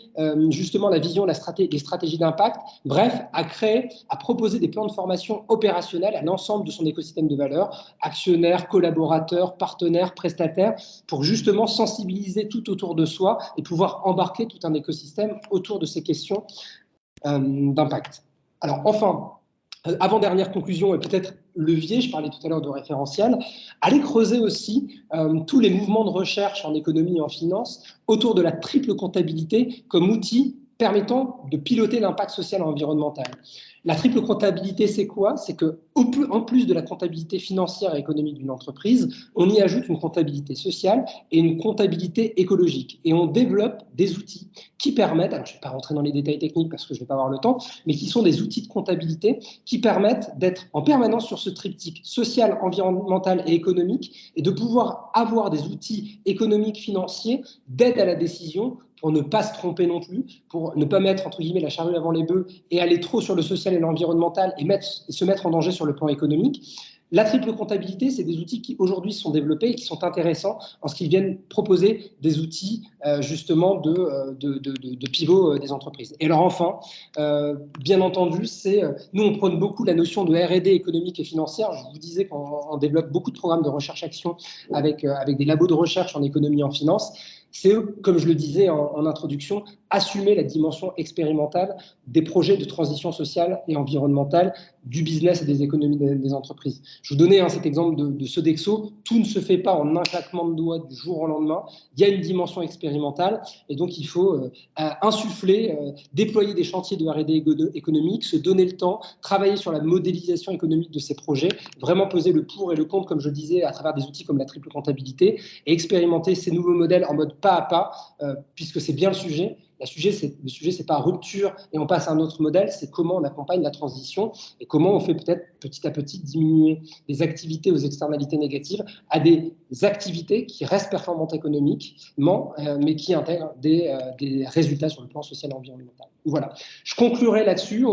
justement la vision, les stratégies d'impact, bref, à créer, à proposer des plans de formation opérationnels à l'ensemble de son écosystème de valeur, actionnaires, collaborateurs, partenaires, prestataires, pour justement sensibiliser tout autour de soi et pouvoir embarquer tout un écosystème autour de ces questions d'impact. Alors enfin, avant-dernière conclusion et peut-être levier, je parlais tout à l'heure de référentiel, allez creuser aussi tous les mouvements de recherche en économie et en finance autour de la triple comptabilité comme outil permettant de piloter l'impact social et environnemental. La triple comptabilité, c'est quoi? C'est qu'en plus de la comptabilité financière et économique d'une entreprise, on y ajoute une comptabilité sociale et une comptabilité écologique. Et on développe des outils qui permettent, alors je ne vais pas rentrer dans les détails techniques parce que je ne vais pas avoir le temps, mais qui sont des outils de comptabilité qui permettent d'être en permanence sur ce triptyque social, environnemental et économique et de pouvoir avoir des outils économiques, financiers d'aide à la décision pour ne pas se tromper non plus, pour ne pas mettre, entre guillemets, la charrue avant les bœufs et aller trop sur le social et l'environnemental et se mettre en danger sur le plan économique. La triple comptabilité, c'est des outils qui aujourd'hui sont développés et qui sont intéressants en ce qu'ils viennent proposer des outils justement de pivot des entreprises. Et alors enfin, bien entendu, nous on prône beaucoup la notion de R&D économique et financière. Je vous disais qu'on développe beaucoup de programmes de recherche-action avec des labos de recherche en économie et en finance. C'est, comme je le disais en introduction, assumer la dimension expérimentale des projets de transition sociale et environnementale du business et des économies des entreprises. Je vous donnais cet exemple de Sodexo. Tout ne se fait pas en un claquement de doigts du jour au lendemain. Il y a une dimension expérimentale et donc il faut insuffler, déployer des chantiers de R&D économique, se donner le temps, travailler sur la modélisation économique de ces projets, vraiment peser le pour et le contre, comme je disais, à travers des outils comme la triple comptabilité et expérimenter ces nouveaux modèles en mode pas à pas, puisque c'est bien le sujet. Le sujet, c'est pas rupture et on passe à un autre modèle, c'est comment on accompagne la transition et comment on fait peut-être petit à petit diminuer des activités aux externalités négatives à des activités qui restent performantes économiquement, mais qui intègrent des résultats sur le plan social et environnemental. Voilà. Je conclurai là-dessus.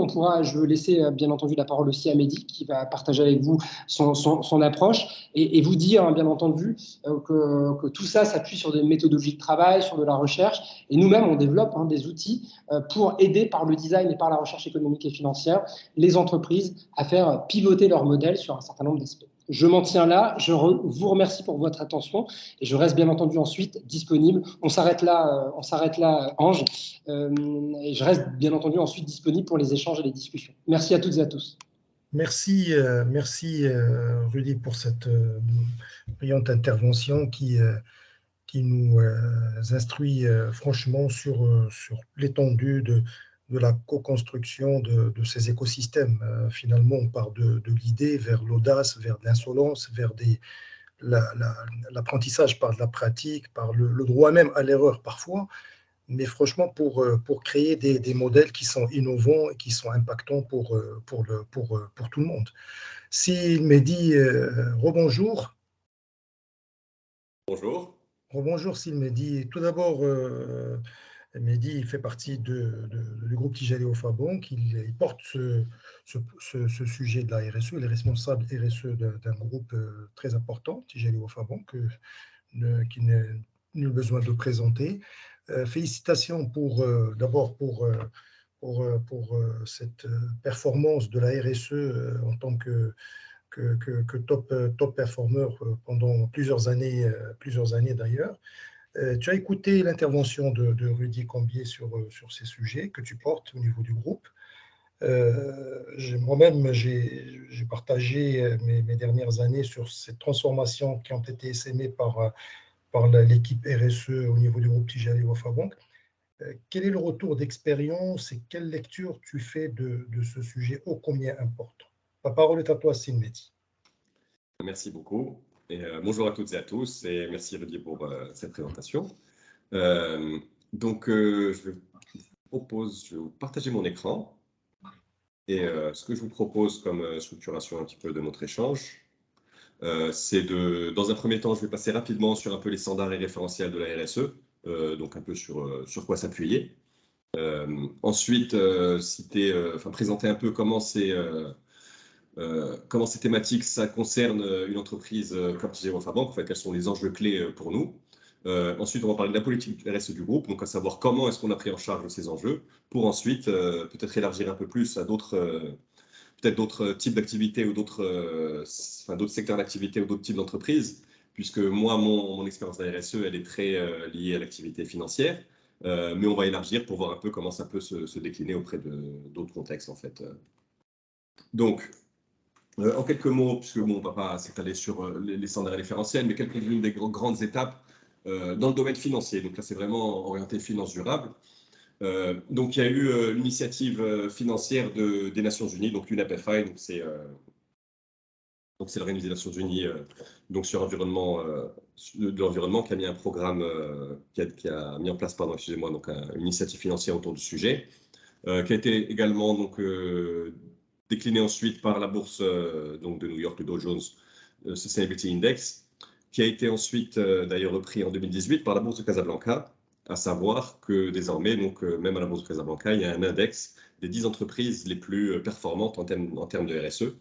Je veux laisser bien entendu la parole aussi à Mehdi qui va partager avec vous son approche et vous dire bien entendu que tout ça s'appuie sur des méthodologies de travail, sur de la recherche et nous-mêmes on développe des outils pour aider par le design et par la recherche économique et financière les entreprises à faire pivoter leur modèle sur un certain nombre d'aspects. Je m'en tiens là, je vous remercie pour votre attention et je reste bien entendu ensuite disponible. On s'arrête là, Ange, et je reste bien entendu ensuite disponible pour les échanges et les discussions. Merci à toutes et à tous. Merci, Rudy pour cette brillante intervention qui nous instruit franchement sur l'étendue de la co-construction de ces écosystèmes. Finalement, on part de l'idée vers l'audace, vers l'insolence, vers l'apprentissage par de la pratique, par le droit même à l'erreur parfois, mais franchement pour créer des modèles qui sont innovants et qui sont impactants pour tout le monde. S'il me dit rebonjour. Bonjour. Rebonjour, s'il me dit tout d'abord, Mehdi fait partie du groupe Tijaleo Fabank. Il porte ce sujet de la RSE. Il est responsable RSE d'un groupe très important, Tijaleo Fabank, qui n'est nul besoin de présenter. Félicitations d'abord pour cette performance de la RSE en tant que top performeur pendant plusieurs années d'ailleurs. Tu as écouté l'intervention de Rudy Cambier sur ces sujets que tu portes au niveau du groupe. Moi-même, j'ai partagé mes dernières années sur ces transformations qui ont été essaimées par l'équipe RSE au niveau du groupe Tijari Wafa Bank. Quel est le retour d'expérience et quelle lecture tu fais de ce sujet ô combien important? La parole est à toi, Sinmeti. Merci beaucoup. Et bonjour à toutes et à tous et merci Rudy pour cette présentation. Je vais vous partager mon écran. Et ce que je vous propose comme structuration un petit peu de notre échange, c'est dans un premier temps, je vais passer rapidement sur un peu les standards et référentiels de la RSE, donc un peu sur quoi s'appuyer. Ensuite, présenter un peu comment ces thématiques ça concerne une entreprise comme Tijari Wafa Bank, en fait, quels sont les enjeux clés pour nous. Ensuite, on va parler de la politique RSE du groupe, donc à savoir comment est-ce qu'on a pris en charge ces enjeux, pour ensuite peut-être élargir un peu plus à peut-être d'autres types d'activités ou d'autres secteurs d'activité ou d'autres types d'entreprises, puisque moi, mon expérience de la RSE, elle est très liée à l'activité financière, mais on va élargir pour voir un peu comment ça peut se décliner auprès d'autres contextes, en fait. Donc, en quelques mots, puisque bon, on ne va pas s'étaler sur les standards référentiels, mais quelques-unes des grandes étapes dans le domaine financier. Donc là, c'est vraiment orienté finance durable. Donc, il y a eu l'initiative financière des Nations Unies, donc UNEP-FI, donc c'est l'Organisation des Nations Unies sur de l'environnement qui a mis un programme, qui a mis en place, donc une initiative financière autour du sujet, qui a été également décliné ensuite par la bourse de New York, le Dow Jones Sustainability Index, qui a été ensuite d'ailleurs repris en 2018 par la bourse de Casablanca, à savoir que désormais, même à la bourse de Casablanca, il y a un index des 10 entreprises les plus performantes en termes de RSE.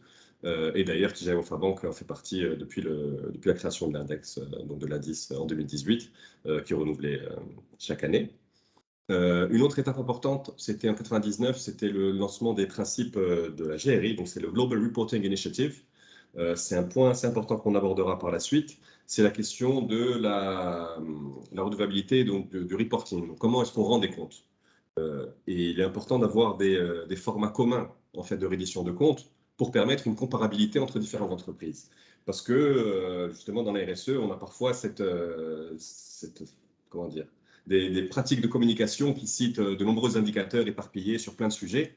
Et d'ailleurs, Tijari Wafa Bank en fait partie depuis la création de l'index, donc de l'INDIS en 2018, qui est renouvelé chaque année. Une autre étape importante, c'était en 1999, c'était le lancement des principes de la GRI, donc c'est le Global Reporting Initiative. C'est un point assez important qu'on abordera par la suite, c'est la question de la redevabilité donc du reporting. Donc, comment est-ce qu'on rend des comptes? Et il est important d'avoir des formats communs en fait de reddition de comptes pour permettre une comparabilité entre différentes entreprises. Parce que justement dans la RSE, on a parfois comment dire, des pratiques de communication qui citent de nombreux indicateurs éparpillés sur plein de sujets,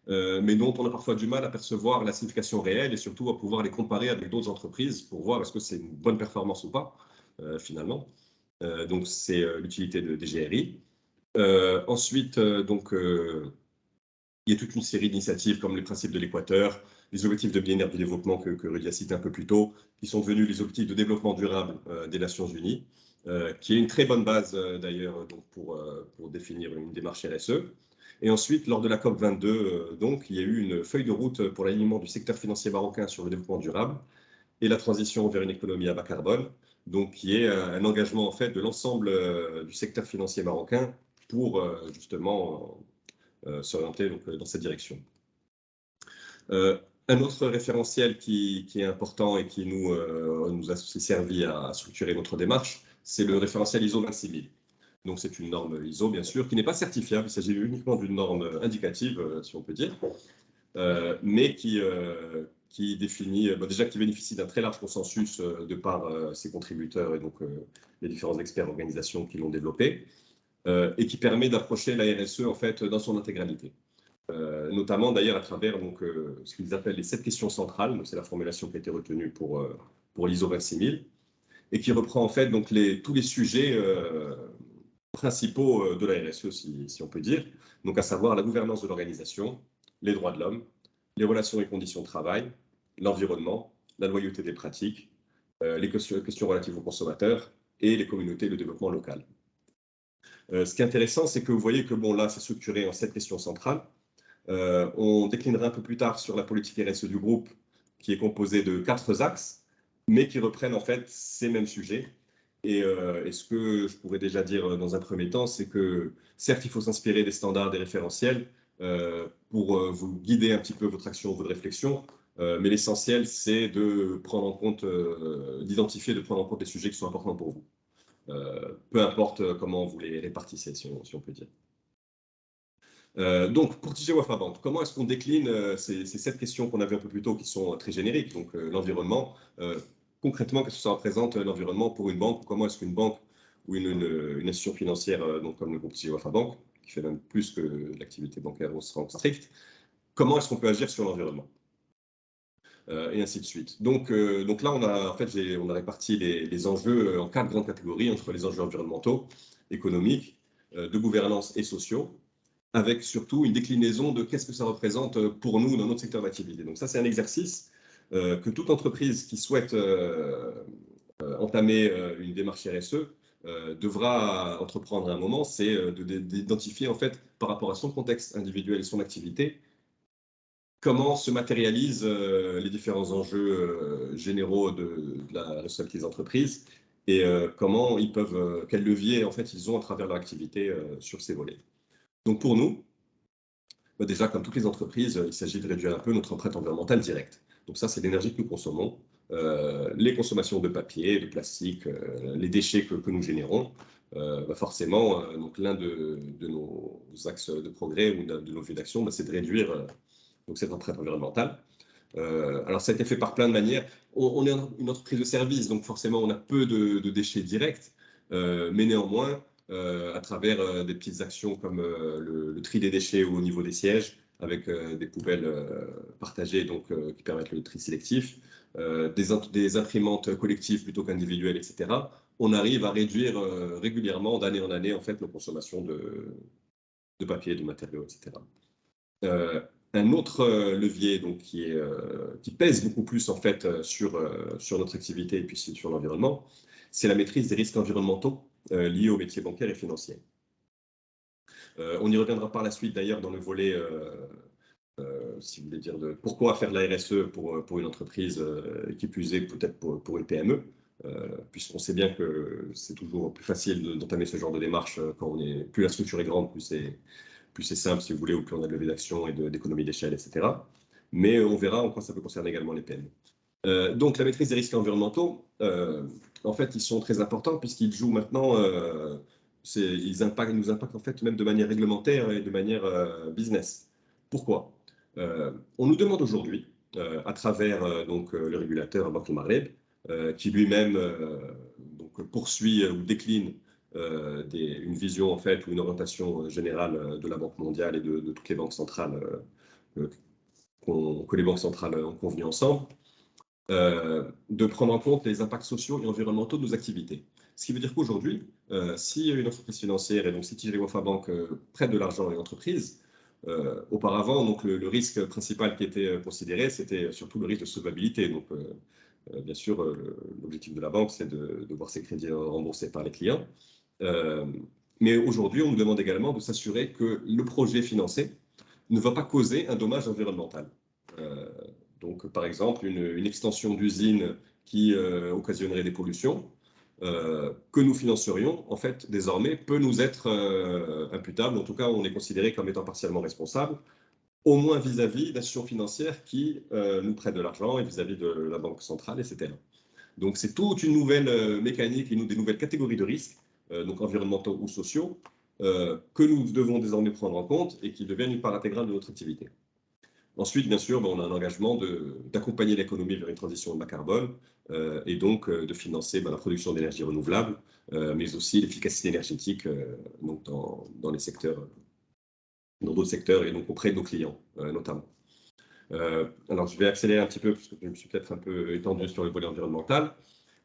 mais dont on a parfois du mal à percevoir la signification réelle et surtout à pouvoir les comparer avec d'autres entreprises pour voir est-ce que c'est une bonne performance ou pas, finalement. Donc, c'est l'utilité des GRI. Ensuite, il y a toute une série d'initiatives comme les principes de l'Équateur, les objectifs de millénaire du développement que Rudy a cité un peu plus tôt, qui sont devenus les objectifs de développement durable des Nations Unies, qui est une très bonne base d'ailleurs pour définir une démarche RSE. Et ensuite, lors de la COP22, il y a eu une feuille de route pour l'alignement du secteur financier marocain sur le développement durable et la transition vers une économie à bas carbone, donc qui est un engagement en fait de l'ensemble du secteur financier marocain pour justement s'orienter dans cette direction. Un autre référentiel qui est important et qui nous a aussi servi à structurer notre démarche, c'est le référentiel ISO 26000. Donc c'est une norme ISO, bien sûr, qui n'est pas certifiable, il s'agit uniquement d'une norme indicative, si on peut dire, mais qui définit, déjà qui bénéficie d'un très large consensus de par ses contributeurs et donc les différents experts organisations qui l'ont développé, et qui permet d'approcher la RSE en fait dans son intégralité. Notamment d'ailleurs à travers ce qu'ils appellent les 7 questions centrales, c'est la formulation qui a été retenue pour l'ISO 26000, et qui reprend en fait tous les sujets principaux de la RSE, si on peut dire, donc à savoir la gouvernance de l'organisation, les droits de l'homme, les relations et conditions de travail, l'environnement, la loyauté des pratiques, les questions relatives aux consommateurs et les communautés et le développement local. Ce qui est intéressant, c'est que vous voyez que là, c'est structuré en 7 questions centrales. On déclinera un peu plus tard sur la politique RSE du groupe, qui est composée de 4 axes, mais qui reprennent en fait ces mêmes sujets. Et ce que je pourrais déjà dire dans un premier temps, c'est que certes, il faut s'inspirer des standards, des référentiels pour vous guider un petit peu votre action, votre réflexion, mais l'essentiel, c'est de prendre en compte, d'identifier, de prendre en compte les sujets qui sont importants pour vous. peu importe comment vous les répartissez, si on peut dire. Donc, pour TG Wafa Bank, comment est-ce qu'on décline ces 7 questions qu'on avait un peu plus tôt qui sont très génériques, donc l'environnement, concrètement, qu'est-ce que ça représente l'environnement pour une banque, comment est-ce qu'une banque ou une institution financière donc comme le groupe TG Wafa Bank, qui fait même plus que l'activité bancaire au sens strict, comment est-ce qu'on peut agir sur l'environnement et ainsi de suite. Donc là, on a réparti les enjeux en 4 grandes catégories entre les enjeux environnementaux, économiques, de gouvernance et sociaux, avec surtout une déclinaison de qu'est-ce que ça représente pour nous dans notre secteur d'activité. Donc ça, c'est un exercice que toute entreprise qui souhaite entamer une démarche RSE devra entreprendre à un moment, c'est d'identifier en fait par rapport à son contexte individuel et son activité, comment se matérialisent les différents enjeux généraux de la responsabilité des entreprises et comment ils peuvent, quels leviers en fait ils ont à travers leur activité sur ces volets. Donc pour nous, déjà comme toutes les entreprises, il s'agit de réduire un peu notre empreinte environnementale directe. Donc ça, c'est l'énergie que nous consommons, les consommations de papier, de plastique, les déchets que nous générons. Forcément, donc l'un de nos axes de progrès ou de nos vues d'action, c'est de réduire donc cette empreinte environnementale. Alors ça a été fait par plein de manières. On est une entreprise de service, donc forcément on a peu de déchets directs, mais néanmoins, à travers des petites actions comme le tri des déchets au niveau des sièges, avec des poubelles partagées donc, qui permettent le tri sélectif, des imprimantes collectives plutôt qu'individuelles, etc. On arrive à réduire régulièrement, d'année en année, en fait, nos consommations de papier, de matériaux, etc. Un autre levier donc, qui pèse beaucoup plus en fait, sur notre activité et puis sur l'environnement, c'est la maîtrise des risques environnementaux liés au métier bancaire et financier. On y reviendra par la suite d'ailleurs dans le volet, si vous voulez dire, de pourquoi faire de la RSE pour une entreprise qui plus est peut-être pour une PME, puisqu'on sait bien que c'est toujours plus facile d'entamer ce genre de démarche quand plus la structure est grande, plus c'est simple, si vous voulez, ou plus on a de levée d'action et d'économie d'échelle, etc. Mais on verra en quoi ça peut concerner également les PME. Donc, la maîtrise des risques environnementaux, en fait, ils sont très importants puisqu'ils jouent maintenant, ils nous impactent en fait même de manière réglementaire et de manière business. Pourquoi on nous demande aujourd'hui, à travers donc, le régulateur Banque Marleb, qui lui-même poursuit ou décline une vision en fait ou une orientation générale de la Banque mondiale et de toutes les banques centrales que les banques centrales ont convenu ensemble, de prendre en compte les impacts sociaux et environnementaux de nos activités. Ce qui veut dire qu'aujourd'hui, si une entreprise financière et donc si TG Wafa Bank prête de l'argent à une entreprise, auparavant, donc le risque principal qui était considéré, c'était surtout le risque de solvabilité. Donc, bien sûr, l'objectif de la banque, c'est de voir ses crédits remboursés par les clients. Mais aujourd'hui, on nous demande également de s'assurer que le projet financé ne va pas causer un dommage environnemental. Donc, par exemple, une extension d'usine qui occasionnerait des pollutions que nous financerions, en fait, désormais, peut nous être imputable. En tout cas, on est considéré comme étant partiellement responsable, au moins vis-à-vis d'institutions financières qui nous prêtent de l'argent et vis-à-vis de la Banque centrale, etc. Donc, c'est toute une nouvelle mécanique et des nouvelles catégories de risques, donc environnementaux ou sociaux, que nous devons désormais prendre en compte et qui deviennent une part intégrale de notre activité. Ensuite, bien sûr, on a un engagement d'accompagner l'économie vers une transition bas carbone et donc de financer la production d'énergie renouvelable, mais aussi l'efficacité énergétique donc dans d'autres secteurs et donc auprès de nos clients notamment. Alors, je vais accélérer un petit peu parce que je me suis peut-être un peu étendu sur le volet environnemental,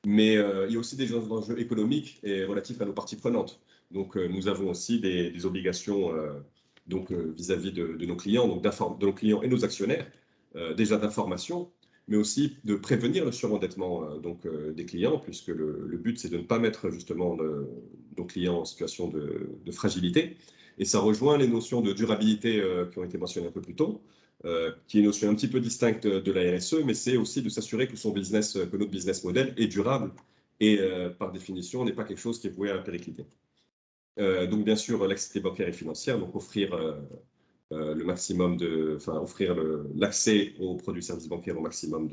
mais il y a aussi des enjeux économiques et relatifs à nos parties prenantes. Donc, nous avons aussi des obligations donc vis-à-vis de nos clients, donc de nos clients et nos actionnaires, déjà d'information, mais aussi de prévenir le surendettement des clients, puisque le but, c'est de ne pas mettre justement nos clients en situation de fragilité. Et ça rejoint les notions de durabilité qui ont été mentionnées un peu plus tôt, qui est une notion un petit peu distincte de la RSE, mais c'est aussi de s'assurer que notre business model est durable et par définition n'est pas quelque chose qui est voué à péricliter. Donc bien sûr l'activité bancaire et financière, donc offrir le maximum offrir l'accès aux produits et services bancaires au maximum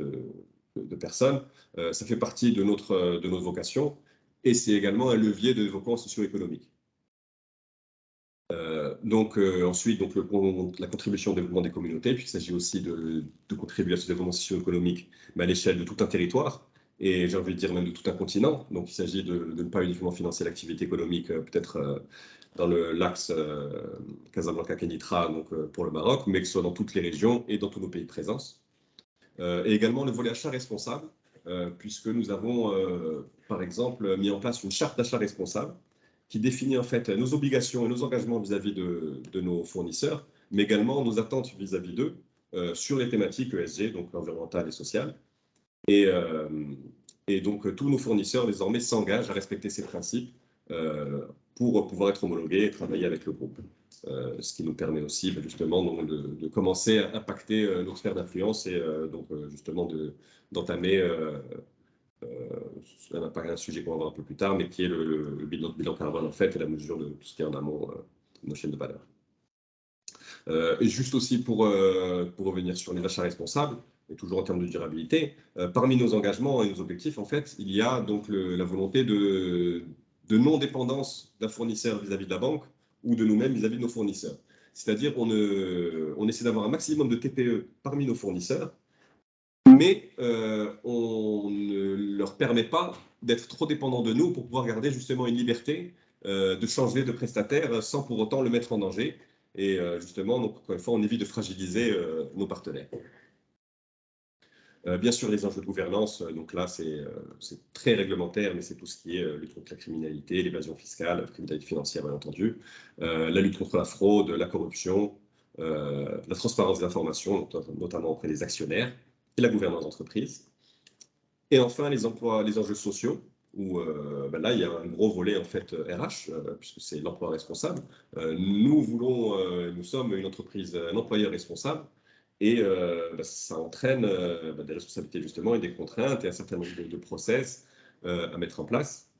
de personnes, ça fait partie de notre vocation et c'est également un levier de développement socio-économique. Ensuite, la contribution au développement des communautés, puisqu'il s'agit aussi de contribuer à ce développement socio-économique, mais à l'échelle de tout un territoire, et j'ai envie de dire même de tout un continent. Donc il s'agit de ne pas uniquement financer l'activité économique, peut-être dans l'axe Casablanca-Kénitra, pour le Maroc, mais que ce soit dans toutes les régions et dans tous nos pays de présence. Et également le volet achat responsable, puisque nous avons, par exemple, mis en place une charte d'achat responsable qui définit en fait nos obligations et nos engagements vis-à-vis de nos fournisseurs, mais également nos attentes vis-à-vis d'eux sur les thématiques ESG, donc environnementales et sociales. Et donc, tous nos fournisseurs désormais s'engagent à respecter ces principes pour pouvoir être homologués et travailler avec le groupe. Ce qui nous permet aussi justement de commencer à impacter notre sphère d'influence et justement d'entamer un sujet qu'on va voir un peu plus tard, mais qui est le bilan carbone en fait et la mesure de tout ce qui est en amont de nos chaînes de valeur. Et juste aussi pour revenir sur les achats responsables, et toujours en termes de durabilité, parmi nos engagements et nos objectifs, en fait, il y a donc la volonté de non-dépendance d'un fournisseur vis-à-vis de la banque ou de nous-mêmes vis-à-vis de nos fournisseurs. C'est-à-dire on essaie d'avoir un maximum de TPE parmi nos fournisseurs, mais on ne leur permet pas d'être trop dépendants de nous pour pouvoir garder justement une liberté de changer de prestataire sans pour autant le mettre en danger. Et justement, donc, encore une fois, on évite de fragiliser nos partenaires. Bien sûr, les enjeux de gouvernance, donc là, c'est très réglementaire, mais c'est tout ce qui est lutte contre la criminalité, l'évasion fiscale, la criminalité financière, bien entendu, la lutte contre la fraude, la corruption, la transparence des informations, notamment auprès des actionnaires, et la gouvernance d'entreprise. Et enfin, les enjeux sociaux, où là, il y a un gros volet en fait RH, puisque c'est l'emploi responsable. Nous sommes une entreprise, un employeur responsable, et ça entraîne des responsabilités justement et des contraintes et un certain nombre de process à mettre en place.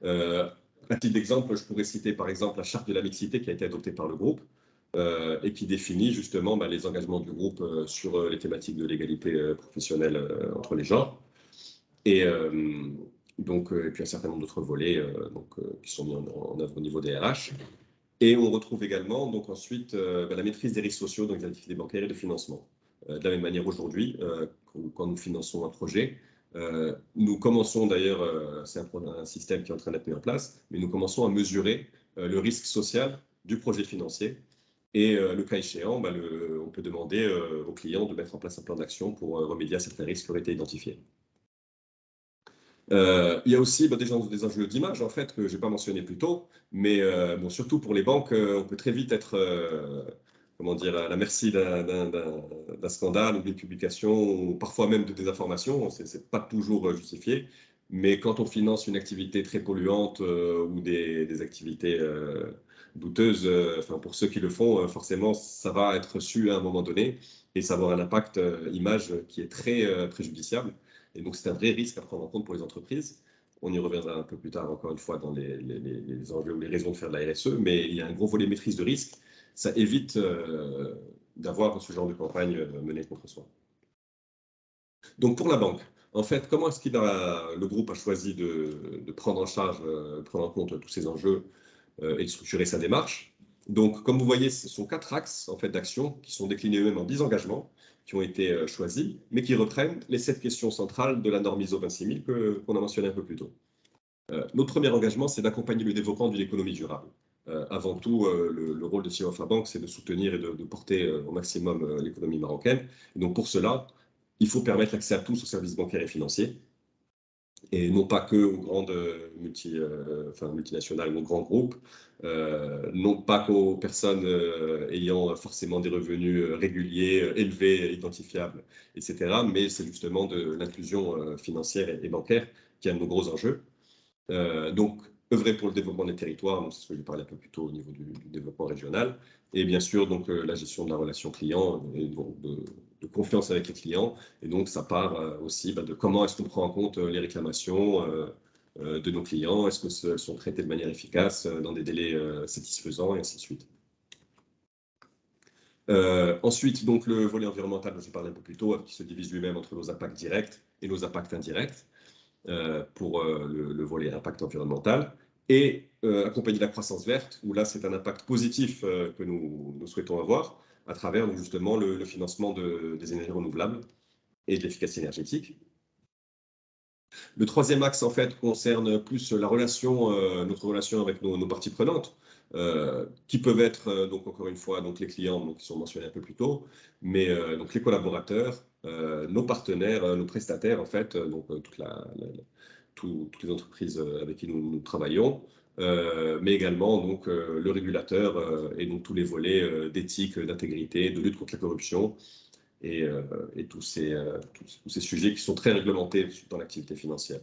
À titre d'exemple, je pourrais citer par exemple la charte de la mixité qui a été adoptée par le groupe et qui définit justement les engagements du groupe sur les thématiques de l'égalité professionnelle entre les genres. Et puis un certain nombre d'autres volets qui sont mis en œuvre au niveau des RH. Et on retrouve également donc ensuite la maîtrise des risques sociaux dans les activités bancaires et de financement. De la même manière aujourd'hui, quand nous finançons un projet, nous commençons d'ailleurs, c'est un système qui est en train d'être mis en place, mais nous commençons à mesurer le risque social du projet financier. Et le cas échéant, on peut demander aux clients de mettre en place un plan d'action pour remédier à certains risques qui auraient été identifiés. Il y a aussi des enjeux d'image en fait que je n'ai pas mentionné plus tôt, mais surtout pour les banques, on peut très vite être à la merci d'un scandale ou d'une publication, ou parfois même de désinformation. C'est pas toujours justifié, mais quand on finance une activité très polluante ou des activités douteuses, pour ceux qui le font, forcément ça va être su à un moment donné et ça va avoir un impact image qui est très préjudiciable. Et donc, c'est un vrai risque à prendre en compte pour les entreprises. On y reviendra un peu plus tard, encore une fois, dans les enjeux ou les raisons de faire de la RSE, mais il y a un gros volet maîtrise de risque. Ça évite d'avoir ce genre de campagne menée contre soi. Donc, pour la banque, en fait, comment est-ce que le groupe a choisi de prendre en charge, prendre en compte tous ces enjeux et de structurer sa démarche? Donc, comme vous voyez, ce sont 4 axes en fait, d'action qui sont déclinés eux-mêmes en 10 engagements qui ont été choisis, mais qui reprennent les 7 questions centrales de la norme ISO 26000 qu'on a mentionné un peu plus tôt. Notre premier engagement, c'est d'accompagner le développement d'une économie durable. Avant tout, le rôle de CIOF Bank, c'est de soutenir et de porter au maximum l'économie marocaine. Et donc pour cela, il faut permettre l'accès à tous aux services bancaires et financiers, et non pas que aux grandes multinationales ou aux grands groupes, non pas qu'aux personnes ayant forcément des revenus réguliers, élevés, identifiables, etc. Mais c'est justement de l'inclusion financière et bancaire qui est un de nos gros enjeux. Donc, œuvrer pour le développement des territoires, c'est ce que j'ai parlé un peu plus tôt au niveau du développement régional, et bien sûr donc la gestion de la relation client et donc de confiance avec les clients. Et donc ça part aussi de comment est-ce qu'on prend en compte les réclamations de nos clients, est-ce qu'elles sont traitées de manière efficace dans des délais satisfaisants et ainsi de suite. Ensuite, donc le volet environnemental dont j'ai parlé un peu plus tôt, qui se divise lui-même entre nos impacts directs et nos impacts indirects. pour le volet impact environnemental, et accompagner la croissance verte, où là, c'est un impact positif que nous souhaitons avoir à travers donc, justement le financement des énergies renouvelables et de l'efficacité énergétique. Le troisième axe, en fait, concerne plus la relation, notre relation avec nos parties prenantes, qui peuvent être, donc encore une fois, donc les clients donc, qui sont mentionnés un peu plus tôt, mais donc les collaborateurs, nos partenaires, nos prestataires, en fait, donc toutes les entreprises avec qui nous travaillons, mais également donc, le régulateur et donc tous les volets d'éthique, d'intégrité, de lutte contre la corruption, et tous ces sujets qui sont très réglementés dans l'activité financière.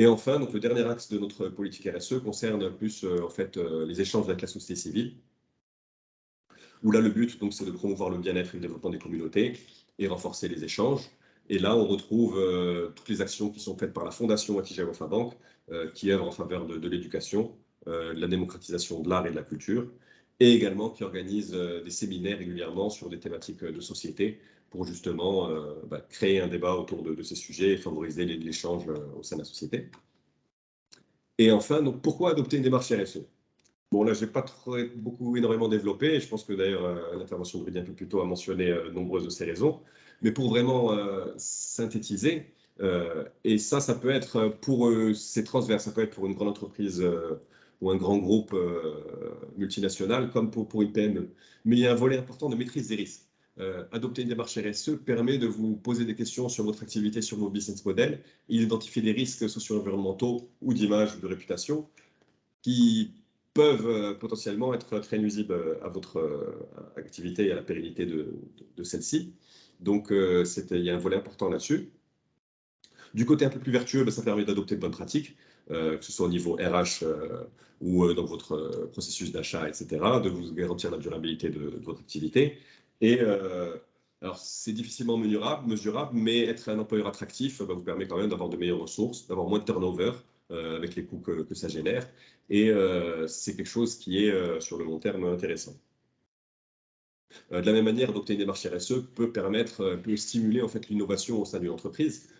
Et enfin, donc, le dernier axe de notre politique RSE concerne plus en fait, les échanges avec la société civile, où là, le but, c'est de promouvoir le bien-être et le développement des communautés et renforcer les échanges. Et là, on retrouve toutes les actions qui sont faites par la Fondation Attijari Wafa Bank, qui œuvre en faveur de l'éducation, de la démocratisation de l'art et de la culture, et également qui organise des séminaires régulièrement sur des thématiques de société pour justement créer un débat autour de ces sujets et favoriser l'échange au sein de la société. Et enfin, donc, pourquoi adopter une démarche RSE? Bon, là, je n'ai pas énormément développé, et je pense que d'ailleurs l'intervention de Rudy un peu plus tôt a mentionné nombreuses de ces raisons, mais pour vraiment synthétiser, et ça peut être pour c'est transverse, ça peut être pour une grande entreprise ou un grand groupe multinational comme pour une PME. Mais il y a un volet important de maîtrise des risques. Adopter une démarche RSE permet de vous poser des questions sur votre activité, sur vos business models, et d'identifier des risques socio-environnementaux ou d'image ou de réputation qui peuvent potentiellement être très nuisibles à votre activité et à la pérennité de celle-ci. Donc, il y a un volet important là-dessus. Du côté un peu plus vertueux, ça permet d'adopter de bonnes pratiques, que ce soit au niveau RH ou dans votre processus d'achat, etc., de vous garantir la durabilité de votre activité. Et alors, c'est difficilement mesurable, mais être un employeur attractif vous permet quand même d'avoir de meilleures ressources, d'avoir moins de turnover avec les coûts que ça génère. Et c'est quelque chose qui est sur le long terme intéressant. De la même manière, adopter une démarche RSE peut stimuler en fait l'innovation au sein d'une entreprise.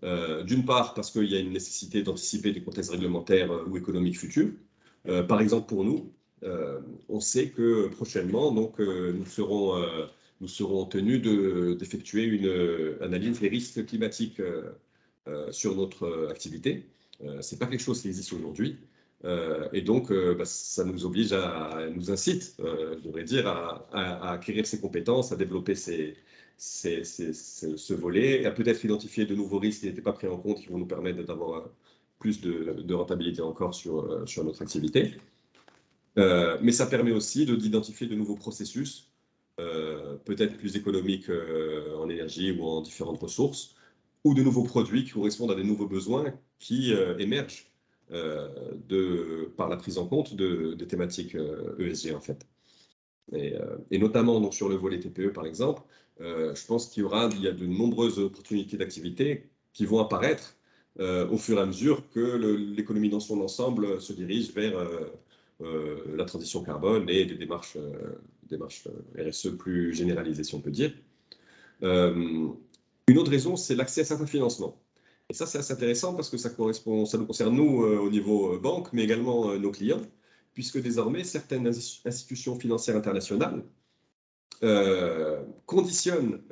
D'une part, parce qu'il y a une nécessité d'anticiper des contextes réglementaires ou économiques futurs. Par exemple, pour nous, on sait que prochainement, donc, nous serons tenus d'effectuer une analyse des risques climatiques sur notre activité. Ce n'est pas quelque chose qui existe aujourd'hui. Et donc, ça nous oblige nous incite, je devrais dire, à acquérir ces compétences, à développer ce volet, à peut-être identifier de nouveaux risques qui n'étaient pas pris en compte, qui vont nous permettre d'avoir plus de rentabilité encore sur notre activité. Mais ça permet aussi d'identifier de nouveaux processus, peut-être plus économiques en énergie ou en différentes ressources, ou de nouveaux produits qui correspondent à des nouveaux besoins qui émergent par la prise en compte des thématiques ESG en fait. Et notamment donc, sur le volet TPE par exemple, je pense qu'il y a de nombreuses opportunités d'activité qui vont apparaître au fur et à mesure que l'économie dans son ensemble se dirige vers la transition carbone et des démarches RSE plus généralisées, si on peut dire. Une autre raison, c'est l'accès à certains financements. Et ça, c'est assez intéressant parce que ça nous concerne nous au niveau banque, mais également nos clients, puisque désormais, certaines institutions financières internationales conditionnent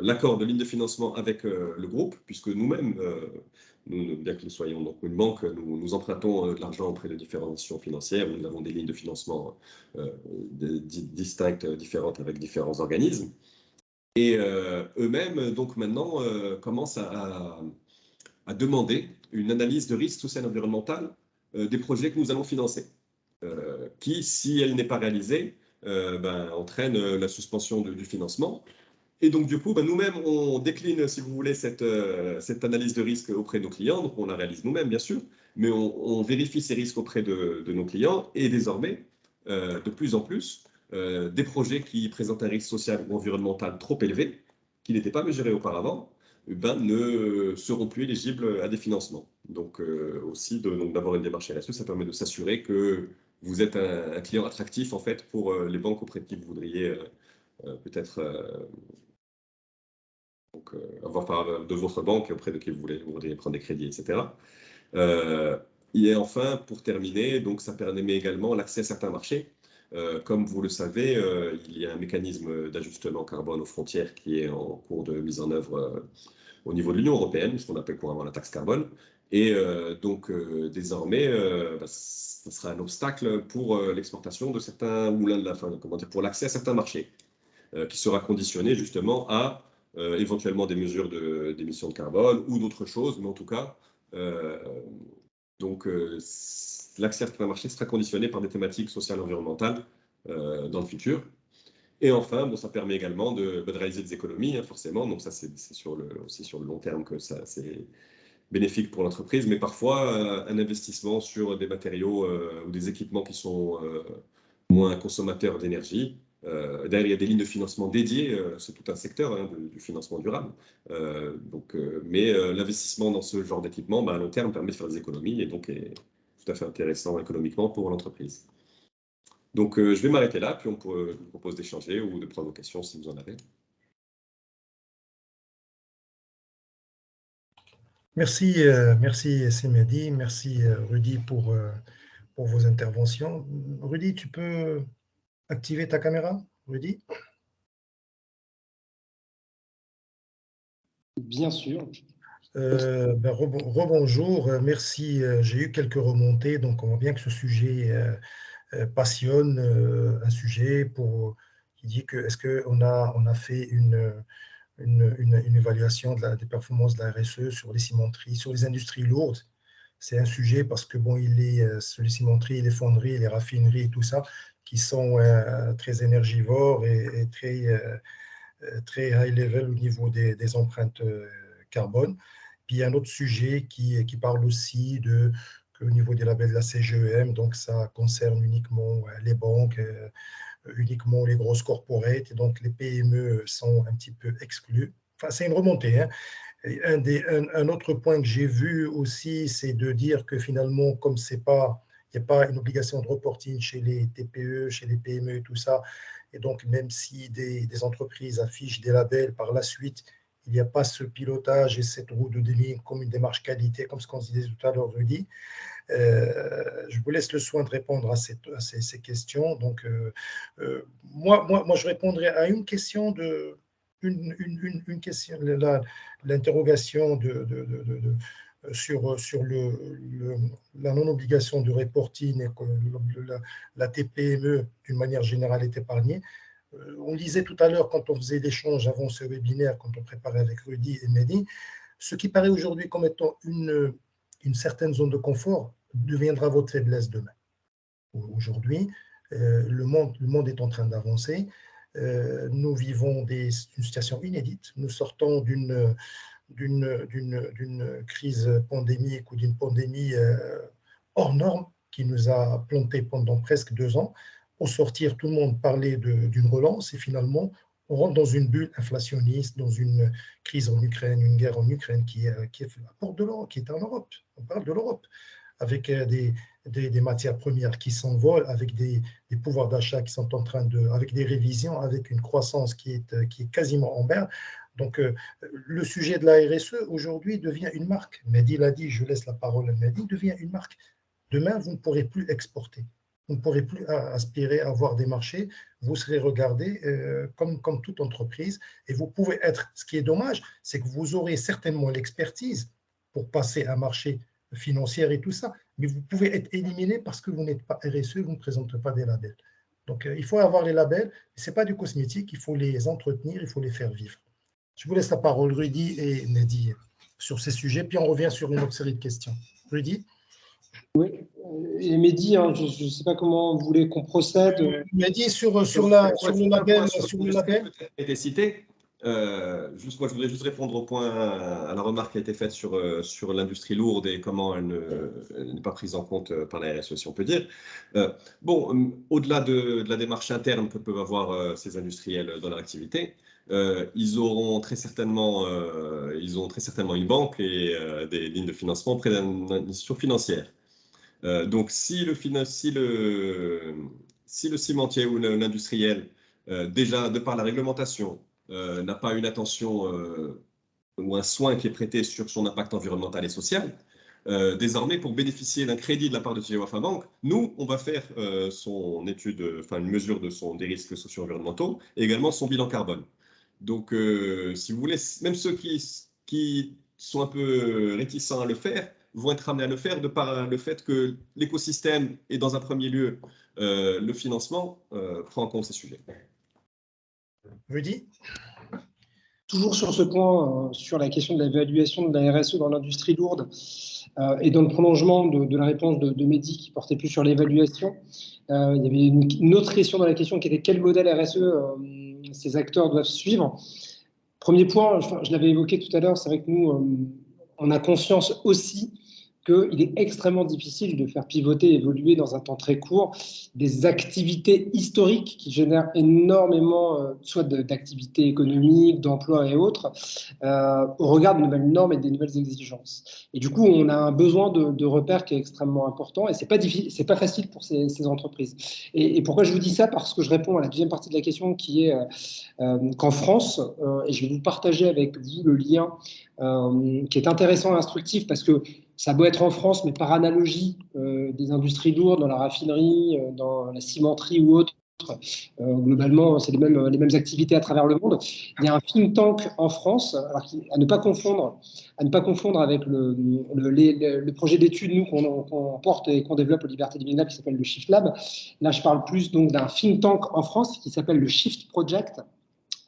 l'accord de ligne de financement avec le groupe, puisque nous-mêmes, bien que nous soyons donc une banque, nous empruntons de l'argent auprès de différentes institutions financières, où nous avons des lignes de financement distinctes, différentes avec différents organismes. Et eux-mêmes, donc maintenant, commencent à demander une analyse de risque social et environnemental des projets que nous allons financer, qui, si elle n'est pas réalisée, entraîne la suspension du financement. Et donc, du coup, nous-mêmes, on décline, si vous voulez, cette analyse de risque auprès de nos clients. Donc, on la réalise nous-mêmes, bien sûr, mais on vérifie ces risques auprès de nos clients. Et désormais, de plus en plus, des projets qui présentent un risque social ou environnemental trop élevé, qui n'étaient pas mesurés auparavant, ne seront plus éligibles à des financements. Donc, aussi, d'avoir une démarche RSE, ça permet de s'assurer que vous êtes un client attractif, en fait, pour les banques auprès de qui vous voudriez peut-être donc, de votre banque auprès de qui vous voudriez prendre des crédits, etc. Et enfin, pour terminer, donc, ça permet également l'accès à certains marchés. Comme vous le savez, il y a un mécanisme d'ajustement carbone aux frontières qui est en cours de mise en œuvre au niveau de l'Union européenne, ce qu'on appelle couramment la taxe carbone. Et donc, désormais, ce sera un obstacle pour l'exportation de certains, ou comment dire, pour l'accès à certains marchés, qui sera conditionné justement à éventuellement des mesures d'émissions de carbone ou d'autres choses, mais en tout cas, donc, l'accès à certains marchés sera conditionné par des thématiques sociales et environnementales dans le futur. Et enfin, bon, ça permet également de réaliser des économies, hein, forcément. Donc ça, c'est aussi sur le long terme que ça, c'est bénéfique pour l'entreprise. Mais parfois, un investissement sur des matériaux ou des équipements qui sont moins consommateurs d'énergie. D'ailleurs, il y a des lignes de financement dédiées, c'est tout un secteur, hein, du financement durable. Mais l'investissement dans ce genre d'équipement, à long terme, permet de faire des économies et donc est tout à fait intéressant économiquement pour l'entreprise. Donc, je vais m'arrêter là, puis je vous propose d'échanger ou de prendre vos questions si vous en avez. Merci, merci Semedi, merci Rudy pour vos interventions. Rudy, tu peux activer ta caméra, Rudy? Bien sûr. Rebonjour, merci. J'ai eu quelques remontées, donc on voit bien que ce sujet passionne, un sujet qui dit que est-ce qu'on a fait une évaluation des performances de la RSE sur les cimenteries, sur les industries lourdes. C'est un sujet parce que bon, sur les cimenteries, les fonderies, les raffineries et tout ça, qui sont très énergivores et très high level au niveau des empreintes carbone. Puis il y a un autre sujet qui parle aussi au niveau des labels de la CGEM, donc ça concerne uniquement les banques, uniquement les grosses corporates, et donc les PME sont un petit peu exclus. Enfin, c'est une remontée. Hein. Et un autre point que j'ai vu aussi, c'est de dire que finalement, comme il n'y a pas une obligation de reporting chez les TPE, chez les PME et tout ça, et donc même si des entreprises affichent des labels par la suite, il n'y a pas ce pilotage et cette roue de déligne comme une démarche qualité, comme ce qu'on disait tout à l'heure, Rudy. Je vous laisse le soin de répondre à ces questions. Donc, moi, je répondrai à une question une question, l'interrogation sur la non-obligation de reporting et que la TPME, d'une manière générale, est épargnée. On disait tout à l'heure, quand on faisait l'échange avant ce webinaire, quand on préparait avec Rudy et Mehdi, ce qui paraît aujourd'hui comme étant une certaine zone de confort deviendra votre faiblesse demain. Aujourd'hui, le monde est en train d'avancer. Nous vivons une situation inédite. Nous sortons d'une crise pandémique ou d'une pandémie hors norme qui nous a planté pendant presque 2 ans. Au sortir, tout le monde parlait d'une relance et finalement, on rentre dans une bulle inflationniste, dans une crise en Ukraine, une guerre en Ukraine qui est à la porte de l'Europe, qui est en Europe. On parle de l'Europe, avec des matières premières qui s'envolent, avec des pouvoirs d'achat qui sont en train avec des révisions, avec une croissance qui est quasiment en berne. Donc, le sujet de la RSE aujourd'hui devient une marque. Mehdi l'a dit, je laisse la parole à Mehdi, devient une marque. Demain, vous ne pourrez plus exporter. Vous ne pourrez plus aspirer à avoir des marchés. Vous serez regardé comme toute entreprise. Et vous pouvez être, ce qui est dommage, c'est que vous aurez certainement l'expertise pour passer un marché financier et tout ça, mais vous pouvez être éliminé parce que vous n'êtes pas RSE, vous ne présentez pas des labels. Donc, il faut avoir les labels. Ce n'est pas du cosmétique, il faut les entretenir, il faut les faire vivre. Je vous laisse la parole, Rudy et Mehdi, sur ces sujets, puis on revient sur une autre série de questions. Rudy? Oui, et Mehdi, hein, je ne sais pas comment vous voulez qu'on procède. Mehdi, sur le label. Sur le label. Qui a été cité. Moi, je voudrais juste répondre au point, à la remarque qui a été faite sur l'industrie lourde et comment elle n'est pas prise en compte par la RSE, si on peut dire. Au-delà de la démarche interne que peuvent avoir ces industriels dans leur activité, ils auront très certainement une banque et des lignes de financement auprès d'une institution financière. Donc, si le cimentier ou l'industriel, déjà, de par la réglementation, n'a pas une attention ou un soin qui est prêté sur son impact environnemental et social, désormais, pour bénéficier d'un crédit de la part de TJ Wafa Bank, nous, on va faire son étude, une mesure des risques socio-environnementaux et également son bilan carbone. Donc, si vous voulez, même ceux qui sont un peu réticents à le faire vont être amenés à le faire de par le fait que l'écosystème et dans un premier lieu, le financement prend en compte ces sujets. Rudy ? Toujours sur ce point, sur la question de l'évaluation de la RSE dans l'industrie lourde et dans le prolongement de la réponse de Mehdi qui portait plus sur l'évaluation, il y avait une autre question dans la question qui était quel modèle RSE ces acteurs doivent suivre. Premier point, je l'avais évoqué tout à l'heure, c'est vrai que nous, on a conscience aussi qu'il est extrêmement difficile de faire pivoter, évoluer dans un temps très court des activités historiques qui génèrent énormément, soit d'activités économiques, d'emplois et autres, au regard de nouvelles normes et des nouvelles exigences. Et du coup, on a un besoin de repères qui est extrêmement important et c'est pas facile pour ces entreprises. Et pourquoi je vous dis ça? Parce que je réponds à la deuxième partie de la question qui est qu'en France, et je vais vous partager avec vous le lien qui est intéressant et instructif parce que ça doit être en France, mais par analogie des industries lourdes, dans la raffinerie, dans la cimenterie ou autre, globalement, c'est les mêmes activités à travers le monde. Il y a un think tank en France, alors à ne pas confondre avec le projet d'études nous qu'on porte et qu'on développe au Liberté Diving Lab qui s'appelle le Shift Lab. Là, je parle plus donc d'un think tank en France qui s'appelle le Shift Project,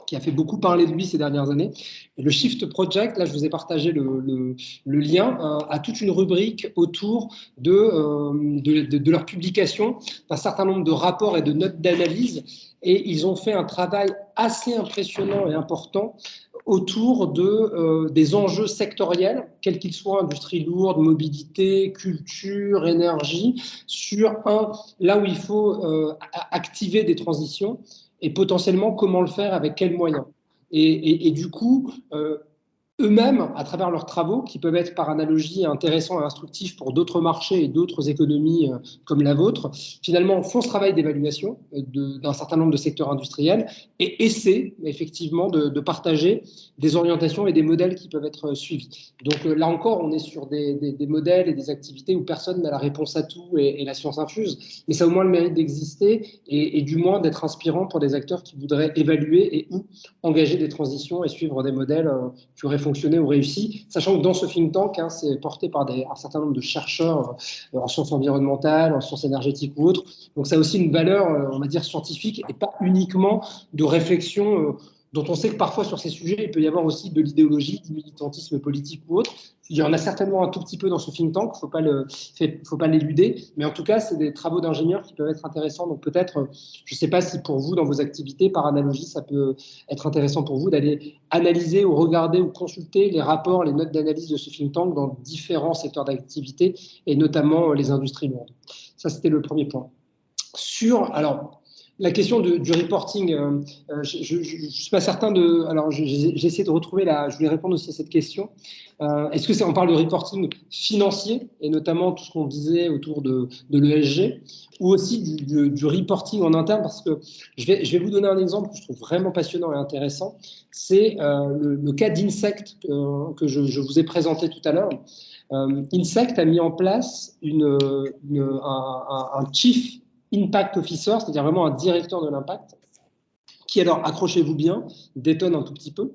qui a fait beaucoup parler de lui ces dernières années. Et le Shift Project, là, je vous ai partagé le lien à toute une rubrique autour de leur publication d'un certain nombre de rapports et de notes d'analyse. Et ils ont fait un travail assez impressionnant et important autour des enjeux sectoriels, quels qu'ils soient, industrie lourde, mobilité, culture, énergie, sur là où il faut activer des transitions, et potentiellement comment le faire, avec quels moyens. Et du coup, eux-mêmes, à travers leurs travaux, qui peuvent être par analogie intéressants et instructifs pour d'autres marchés et d'autres économies comme la vôtre, finalement font ce travail d'évaluation d'un certain nombre de secteurs industriels et essaient effectivement de partager des orientations et des modèles qui peuvent être suivis. Donc là encore, on est sur des modèles et des activités où personne n'a la réponse à tout et la science infuse, mais ça a au moins le mérite d'exister et du moins d'être inspirant pour des acteurs qui voudraient évaluer et ou engager des transitions et suivre des modèles qui auraient fonctionné ou réussi, sachant que dans ce think tank, c'est porté par un certain nombre de chercheurs en sciences environnementales, en sciences énergétiques ou autres. Donc ça a aussi une valeur, on va dire, scientifique et pas uniquement de réflexion dont on sait que parfois sur ces sujets, il peut y avoir aussi de l'idéologie, du militantisme politique ou autre. Il y en a certainement un tout petit peu dans ce think tank, faut pas l'éluder, mais en tout cas, c'est des travaux d'ingénieurs qui peuvent être intéressants. Donc peut-être, je ne sais pas si pour vous, dans vos activités, par analogie, ça peut être intéressant pour vous d'aller analyser ou regarder ou consulter les rapports, les notes d'analyse de ce think tank dans différents secteurs d'activité, et notamment les industries lourdes. Ça, c'était le premier point. Alors, la question du reporting, je ne suis pas certain de... Alors, j'ai essayé de retrouver je voulais répondre aussi à cette question. Est-ce que on parle de reporting financier, et notamment tout ce qu'on disait autour de l'ESG, ou aussi du reporting en interne? Parce que je vais vous donner un exemple que je trouve vraiment passionnant et intéressant. C'est le cas d'Insect que je vous ai présenté tout à l'heure. Insect a mis en place un chief Impact Officer, c'est-à-dire vraiment un directeur de l'impact, qui alors, accrochez-vous bien, détonne un tout petit peu,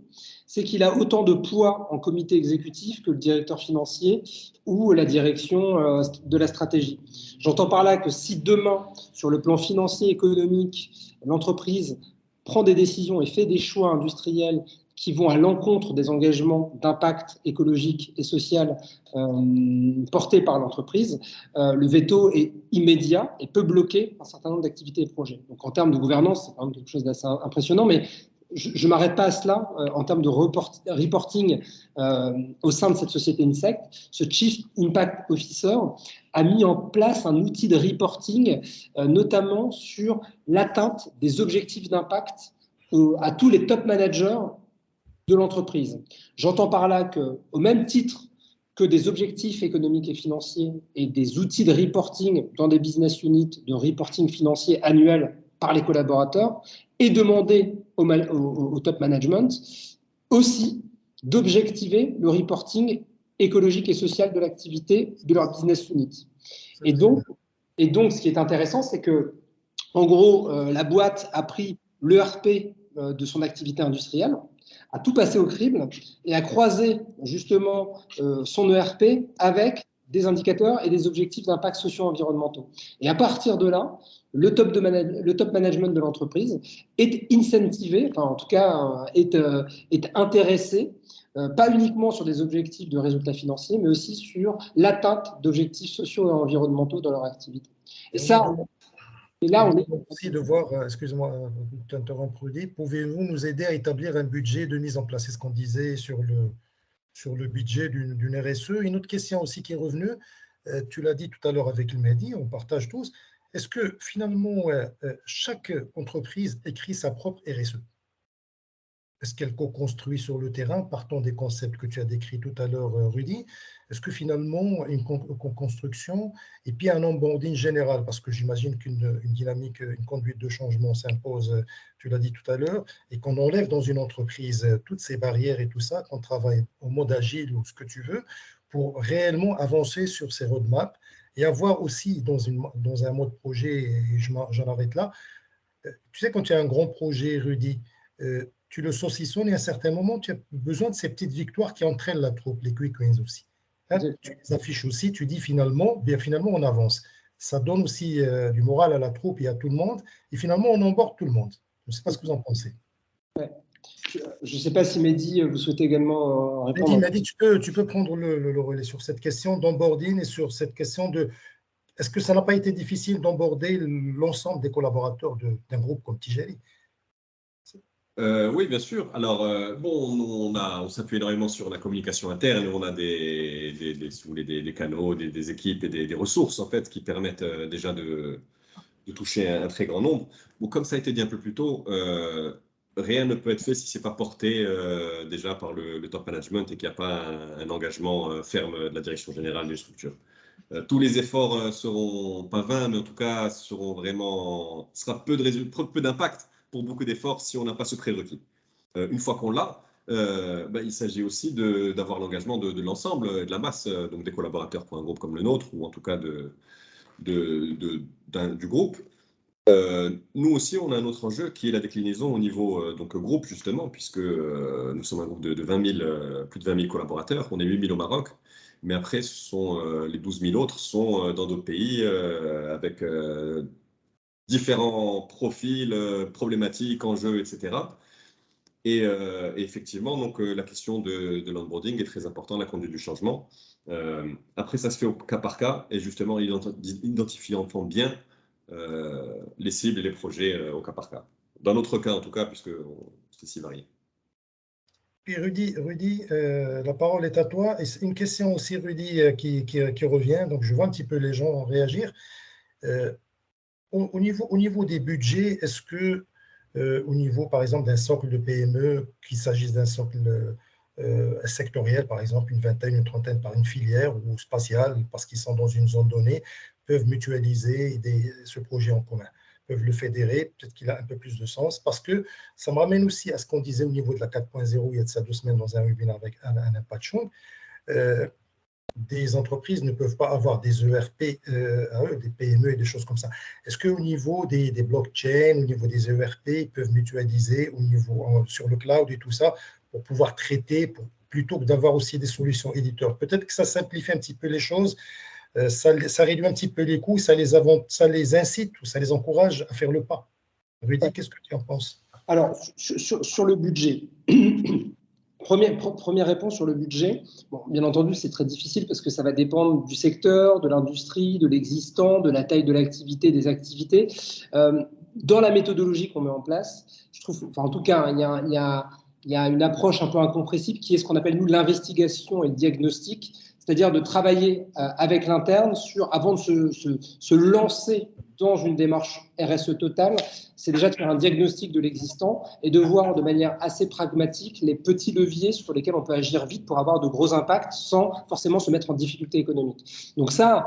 c'est qu'il a autant de poids en comité exécutif que le directeur financier ou la direction de la stratégie. J'entends par là que si demain, sur le plan financier, économique, l'entreprise prend des décisions et fait des choix industriels qui vont à l'encontre des engagements d'impact écologique et social portés par l'entreprise, le veto est immédiat et peut bloquer un certain nombre d'activités et de projets. Donc en termes de gouvernance, c'est quand même quelque chose d'assez impressionnant, mais je ne m'arrête pas à cela. En termes de reporting au sein de cette société Insect, ce Chief Impact Officer a mis en place un outil de reporting, notamment sur l'atteinte des objectifs d'impact à tous les top managers de l'entreprise. J'entends par là qu'au même titre que des objectifs économiques et financiers et des outils de reporting dans des business units de reporting financier annuel par les collaborateurs et demander au top management aussi d'objectiver le reporting écologique et social de l'activité de leur business unit. Et donc, ce qui est intéressant, c'est que, en gros, la boîte a pris l'ERP de son activité industrielle, a tout passé au crible et a croisé justement son ERP avec des indicateurs et des objectifs d'impact socio-environnementaux. Et à partir de là, le top management de l'entreprise est incentivé, enfin en tout cas est intéressé, pas uniquement sur des objectifs de résultats financiers, mais aussi sur l'atteinte d'objectifs sociaux et environnementaux dans leur activité. Et ça, et là, on est aussi de voir, excuse-moi de t'interrompre, Rudy, pouvez-vous nous aider à établir un budget de mise en place? C'est ce qu'on disait sur le budget d'une RSE. Une autre question aussi qui est revenue, tu l'as dit tout à l'heure avec le Mehdi, on partage tous. Est-ce que finalement, chaque entreprise écrit sa propre RSE? Est-ce qu'elle co-construit sur le terrain, partant des concepts que tu as décrits tout à l'heure, Rudy? Est-ce que finalement, une co-construction et puis un onboarding général, parce que j'imagine qu'une dynamique, une conduite de changement s'impose, tu l'as dit tout à l'heure, et qu'on enlève dans une entreprise toutes ces barrières et tout ça, qu'on travaille au mode agile ou ce que tu veux, pour réellement avancer sur ces roadmaps et avoir aussi dans un mode projet, et j'en arrête là, tu sais, quand tu as un grand projet, Rudy, tu le saucissonnes et à un certain moment, tu as besoin de ces petites victoires qui entraînent la troupe, les quick wins aussi. Hein, tu les affiches aussi, tu dis finalement, on avance. Ça donne aussi du moral à la troupe et à tout le monde. Et finalement, on emborde tout le monde. Je ne sais pas ce que vous en pensez. Ouais. Je ne sais pas si Mehdi, vous souhaitez également répondre. Mehdi, tu peux prendre le relais sur cette question d'onboarding et sur cette question de est-ce que ça n'a pas été difficile d'emborder l'ensemble des collaborateurs d'un groupe comme Tijeri? Oui, bien sûr. Alors, bon, on s'appuie énormément sur la communication interne. On a si vous voulez, des canaux, des équipes et des ressources, en fait, qui permettent déjà de toucher un très grand nombre. Bon, comme ça a été dit un peu plus tôt, rien ne peut être fait si ce n'est pas porté déjà par le top management et qu'il n'y a pas un engagement ferme de la direction générale d'une structure. Tous les efforts seront pas vains, mais en tout cas sera peu d'impact pour beaucoup d'efforts si on n'a pas ce prérequis. Une fois qu'on l'a, il s'agit aussi d'avoir l'engagement de l'ensemble, de la masse, donc des collaborateurs pour un groupe comme le nôtre, ou en tout cas du groupe. Nous aussi, on a un autre enjeu qui est la déclinaison au niveau donc groupe, justement, puisque nous sommes un groupe de plus de 20 000 collaborateurs, on est 8 000 au Maroc, mais après, les 12 000 autres sont dans d'autres pays avec différents profils, problématiques, enjeux, etc. Et effectivement, donc, la question de l'onboarding est très importante, la conduite du changement. Après, ça se fait au cas par cas, et justement, identifiant bien les cibles et les projets au cas par cas. Dans notre cas, en tout cas, puisque c'est si varié. Puis Rudy, la parole est à toi. Et c'est une question aussi, Rudy, qui revient. Donc, je vois un petit peu les gens réagir. Au niveau des budgets, est-ce que au niveau, par exemple, d'un socle de PME, qu'il s'agisse d'un socle sectoriel, par exemple, une vingtaine, une trentaine par une filière ou spatiale, parce qu'ils sont dans une zone donnée, peuvent mutualiser ce projet en commun, peuvent le fédérer, peut-être qu'il a un peu plus de sens, parce que ça me ramène aussi à ce qu'on disait au niveau de la 4.0 il y a de ça 2 semaines dans un webinaire avec Alain Pachon. Des entreprises ne peuvent pas avoir des ERP à eux, des PME et des choses comme ça. Est-ce qu'au niveau des blockchains, au niveau des ERP, ils peuvent mutualiser sur le cloud et tout ça pour pouvoir traiter, plutôt que d'avoir aussi des solutions éditeurs? Peut-être que ça simplifie un petit peu les choses, ça réduit un petit peu les coûts, ça les incite ou ça les encourage à faire le pas. Rudy, qu'est-ce que tu en penses? Alors, sur le budget, Première réponse sur le budget. Bon, bien entendu, c'est très difficile parce que ça va dépendre du secteur, de l'industrie, de l'existant, de la taille de l'activité, des activités. Dans la méthodologie qu'on met en place, je trouve, enfin, en tout cas, il y a une approche un peu incompressible qui est ce qu'on appelle, nous, l'investigation et le diagnostic, c'est-à-dire de travailler avec l'interne avant de se lancer dans une démarche RSE totale, c'est déjà de faire un diagnostic de l'existant et de voir de manière assez pragmatique les petits leviers sur lesquels on peut agir vite pour avoir de gros impacts sans forcément se mettre en difficulté économique. Donc ça,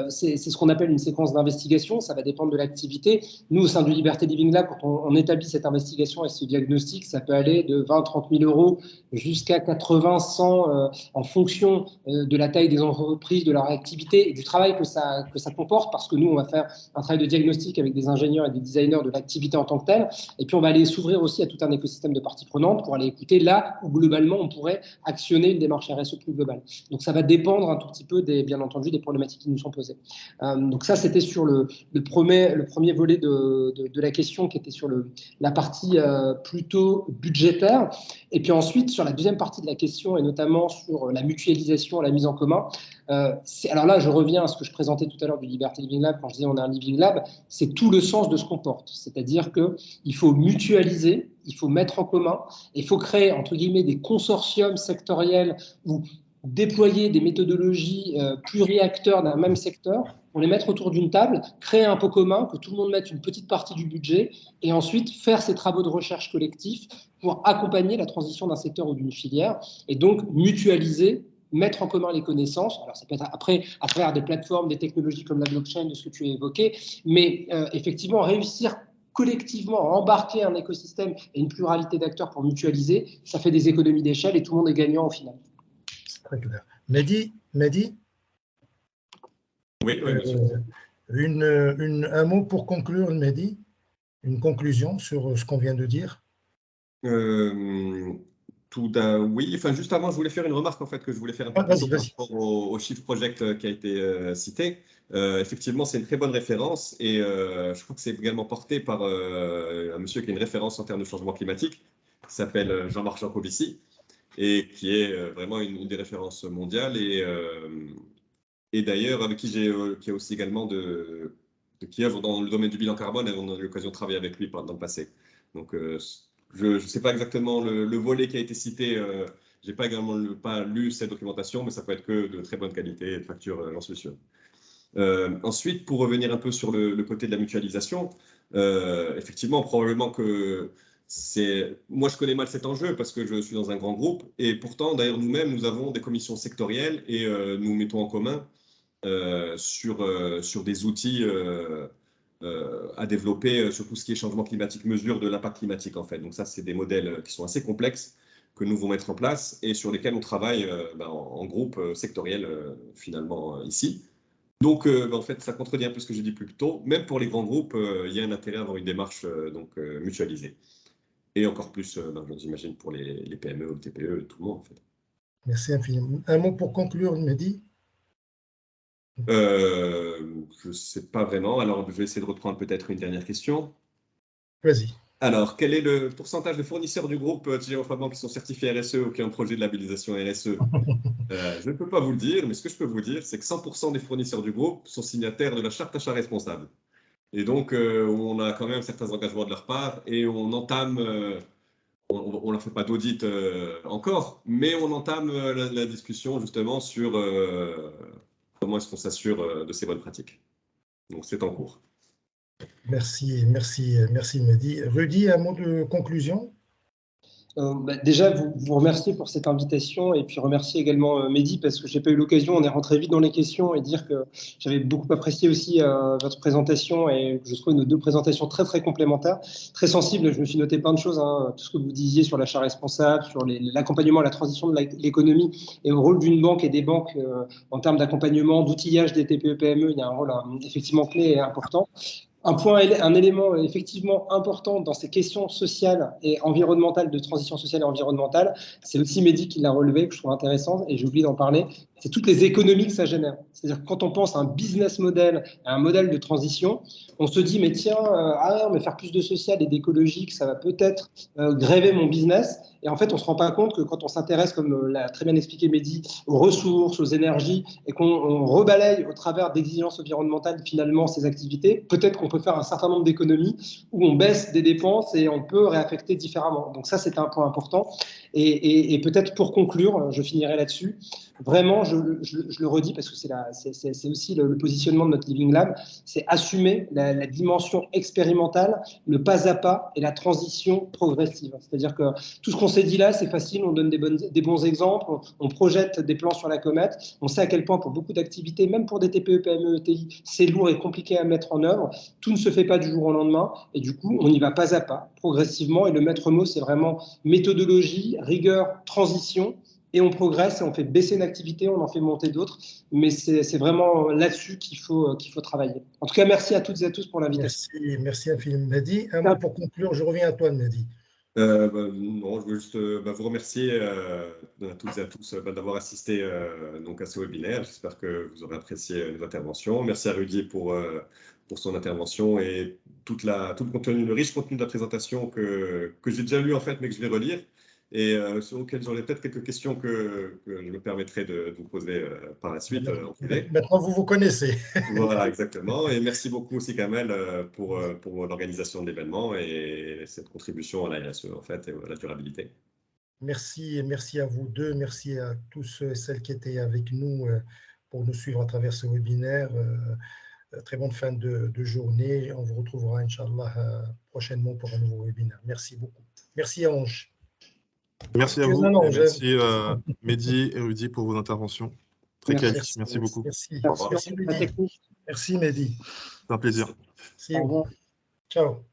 c'est ce qu'on appelle une séquence d'investigation. Ça va dépendre de l'activité. Nous, au sein du Liberté Living Lab, quand on établit cette investigation et ce diagnostic, ça peut aller de 20 30 000 euros jusqu'à 80, 100 en fonction de la taille des entreprises, de leur activité et du travail que ça comporte, parce que nous, on va faire un travail de diagnostic avec des ingénieurs et des designers de l'activité en tant que telle, et puis on va aller s'ouvrir aussi à tout un écosystème de parties prenantes pour aller écouter là où globalement on pourrait actionner une démarche RSE plus globale. Donc ça va dépendre un tout petit peu, bien entendu, des problématiques qui nous sont posées. Donc ça, c'était sur le premier volet de la question, qui était sur la partie plutôt budgétaire. Et puis ensuite, sur la deuxième partie de la question, et notamment sur la mutualisation, la mise en commun, alors là, je reviens à ce que je présentais tout à l'heure du Liberté Living Lab, quand je disais on est un Living Lab, c'est tout le sens de ce qu'on porte. C'est-à-dire qu'il faut mutualiser, il faut mettre en commun, il faut créer, entre guillemets, des consortiums sectoriels ou déployer des méthodologies pluriacteurs d'un même secteur, pour les mettre autour d'une table, créer un pot commun, que tout le monde mette une petite partie du budget, et ensuite faire ces travaux de recherche collectifs pour accompagner la transition d'un secteur ou d'une filière, et donc mutualiser, mettre en commun les connaissances. Alors ça peut être après à travers des plateformes, des technologies comme la blockchain, de ce que tu as évoqué, mais effectivement réussir collectivement à embarquer un écosystème et une pluralité d'acteurs pour mutualiser, ça fait des économies d'échelle et tout le monde est gagnant au final. C'est très clair. Mehdi, Oui, un mot pour conclure, Mehdi, une conclusion sur ce qu'on vient de dire. Oui, enfin juste avant, je voulais faire une remarque en fait que je voulais faire un peu plus par rapport au Shift Project qui a été cité. Effectivement, c'est une très bonne référence et je crois que c'est également porté par un monsieur qui est une référence en termes de changement climatique, qui s'appelle Jean-Marc Jancovici et qui est vraiment une des références mondiales et d'ailleurs avec qui qui est aussi également qui œuvre dans le domaine du bilan carbone et on a eu l'occasion de travailler avec lui dans le passé. Donc je ne sais pas exactement le volet qui a été cité. Je n'ai pas également pas lu cette documentation, mais ça peut être que de très bonne qualité et de facture, j'en suis sûr. Ensuite, pour revenir un peu sur le côté de la mutualisation, effectivement, probablement que moi, je connais mal cet enjeu parce que je suis dans un grand groupe et pourtant, d'ailleurs, nous-mêmes, nous avons des commissions sectorielles et nous mettons en commun sur des outils à développer sur tout ce qui est changement climatique, mesure de l'impact climatique en fait. Donc ça, c'est des modèles qui sont assez complexes que nous allons mettre en place et sur lesquels on travaille en groupe sectoriel finalement ici. Donc en fait, ça contredit un peu ce que j'ai dit plus tôt. Même pour les grands groupes, il y a un intérêt à avoir une démarche mutualisée. Et encore plus, j'imagine, pour les PME, le TPE, tout le monde en fait. Merci infiniment. Un mot pour conclure, Mehdi? Je ne sais pas vraiment. Alors, je vais essayer de reprendre peut-être une dernière question. Vas-y. Alors, quel est le pourcentage de fournisseurs du groupe Tigero-Faban qui sont certifiés RSE ou qui ont un projet de labellisation RSE? Je ne peux pas vous le dire, mais ce que je peux vous dire, c'est que 100% des fournisseurs du groupe sont signataires de la charte achat responsable. Et donc, on a quand même certains engagements de leur part et on entame, on ne leur fait pas d'audit encore, mais on entame la discussion justement sur comment est-ce qu'on s'assure de ces bonnes pratiques. Donc, c'est en cours. Merci Mehdi. Rudy, un mot de conclusion? Déjà, vous remercier pour cette invitation et puis remercier également Mehdi parce que je n'ai pas eu l'occasion, on est rentré vite dans les questions et dire que j'avais beaucoup apprécié aussi votre présentation et je trouve nos deux présentations très très complémentaires, très sensibles. Je me suis noté plein de choses, hein, tout ce que vous disiez sur l'achat responsable, sur l'accompagnement à la transition de l'économie et au rôle d'une banque et des banques en termes d'accompagnement, d'outillage des TPE-PME, il y a un rôle effectivement clé et important. Un élément effectivement important dans ces questions sociales et environnementales, de transition sociale et environnementale, c'est aussi Mehdi qui l'a relevé, que je trouve intéressant, et j'ai oublié d'en parler, c'est toutes les économies que ça génère. C'est-à-dire que quand on pense à un business model, à un modèle de transition, on se dit, mais tiens, mais faire plus de social et d'écologique, ça va peut-être gréver mon business. Et en fait, on ne se rend pas compte que quand on s'intéresse, comme l'a très bien expliqué Mehdi, aux ressources, aux énergies, et qu'on rebalaye au travers d'exigences environnementales finalement ces activités, peut-être qu'on peut faire un certain nombre d'économies où on baisse des dépenses et on peut réaffecter différemment. Donc ça, c'est un point important. Et peut-être pour conclure, je finirai là-dessus, vraiment, je le redis parce que c'est aussi le positionnement de notre Living Lab, c'est assumer la dimension expérimentale, le pas à pas et la transition progressive. C'est-à-dire que tout ce qu'on s'est dit là, c'est facile, on donne des bons exemples, on projette des plans sur la comète, on sait à quel point pour beaucoup d'activités, même pour des TPE, PME, ETI, c'est lourd et compliqué à mettre en œuvre. Tout ne se fait pas du jour au lendemain et du coup, on y va pas à pas, progressivement. Et le maître mot, c'est vraiment méthodologie, rigueur, transition. Et on progresse et on fait baisser une activité, on en fait monter d'autres. Mais c'est vraiment là-dessus qu'il faut travailler. En tout cas, merci à toutes et à tous pour l'invitation. Merci infiniment, Mehdi. Un mot pour conclure, je reviens à toi, Mehdi. Non, je veux juste vous remercier à toutes et à tous d'avoir assisté donc à ce webinaire. J'espère que vous aurez apprécié nos interventions. Merci à Rudy pour son intervention et tout le contenu, le riche contenu de la présentation que j'ai déjà lu en fait, mais que je vais relire et sur lesquels j'aurai peut-être quelques questions que je me permettrai de vous poser par la suite en privé. Maintenant, vous vous connaissez. Voilà, exactement. Et merci beaucoup aussi, Kamel, pour l'organisation de l'événement et cette contribution à la RSE, en fait, et à la durabilité. Merci, et merci à vous deux. Merci à tous ceux et celles qui étaient avec nous pour nous suivre à travers ce webinaire. Très bonne fin de journée. On vous retrouvera, Inch'Allah, prochainement pour un nouveau webinaire. Merci beaucoup. Merci, Ange. Merci à vous. Et merci, Mehdi et Rudy, pour vos interventions. Très qualifiées. Merci beaucoup. Merci, Mehdi. Merci, Mehdi. C'est un plaisir. Ciao.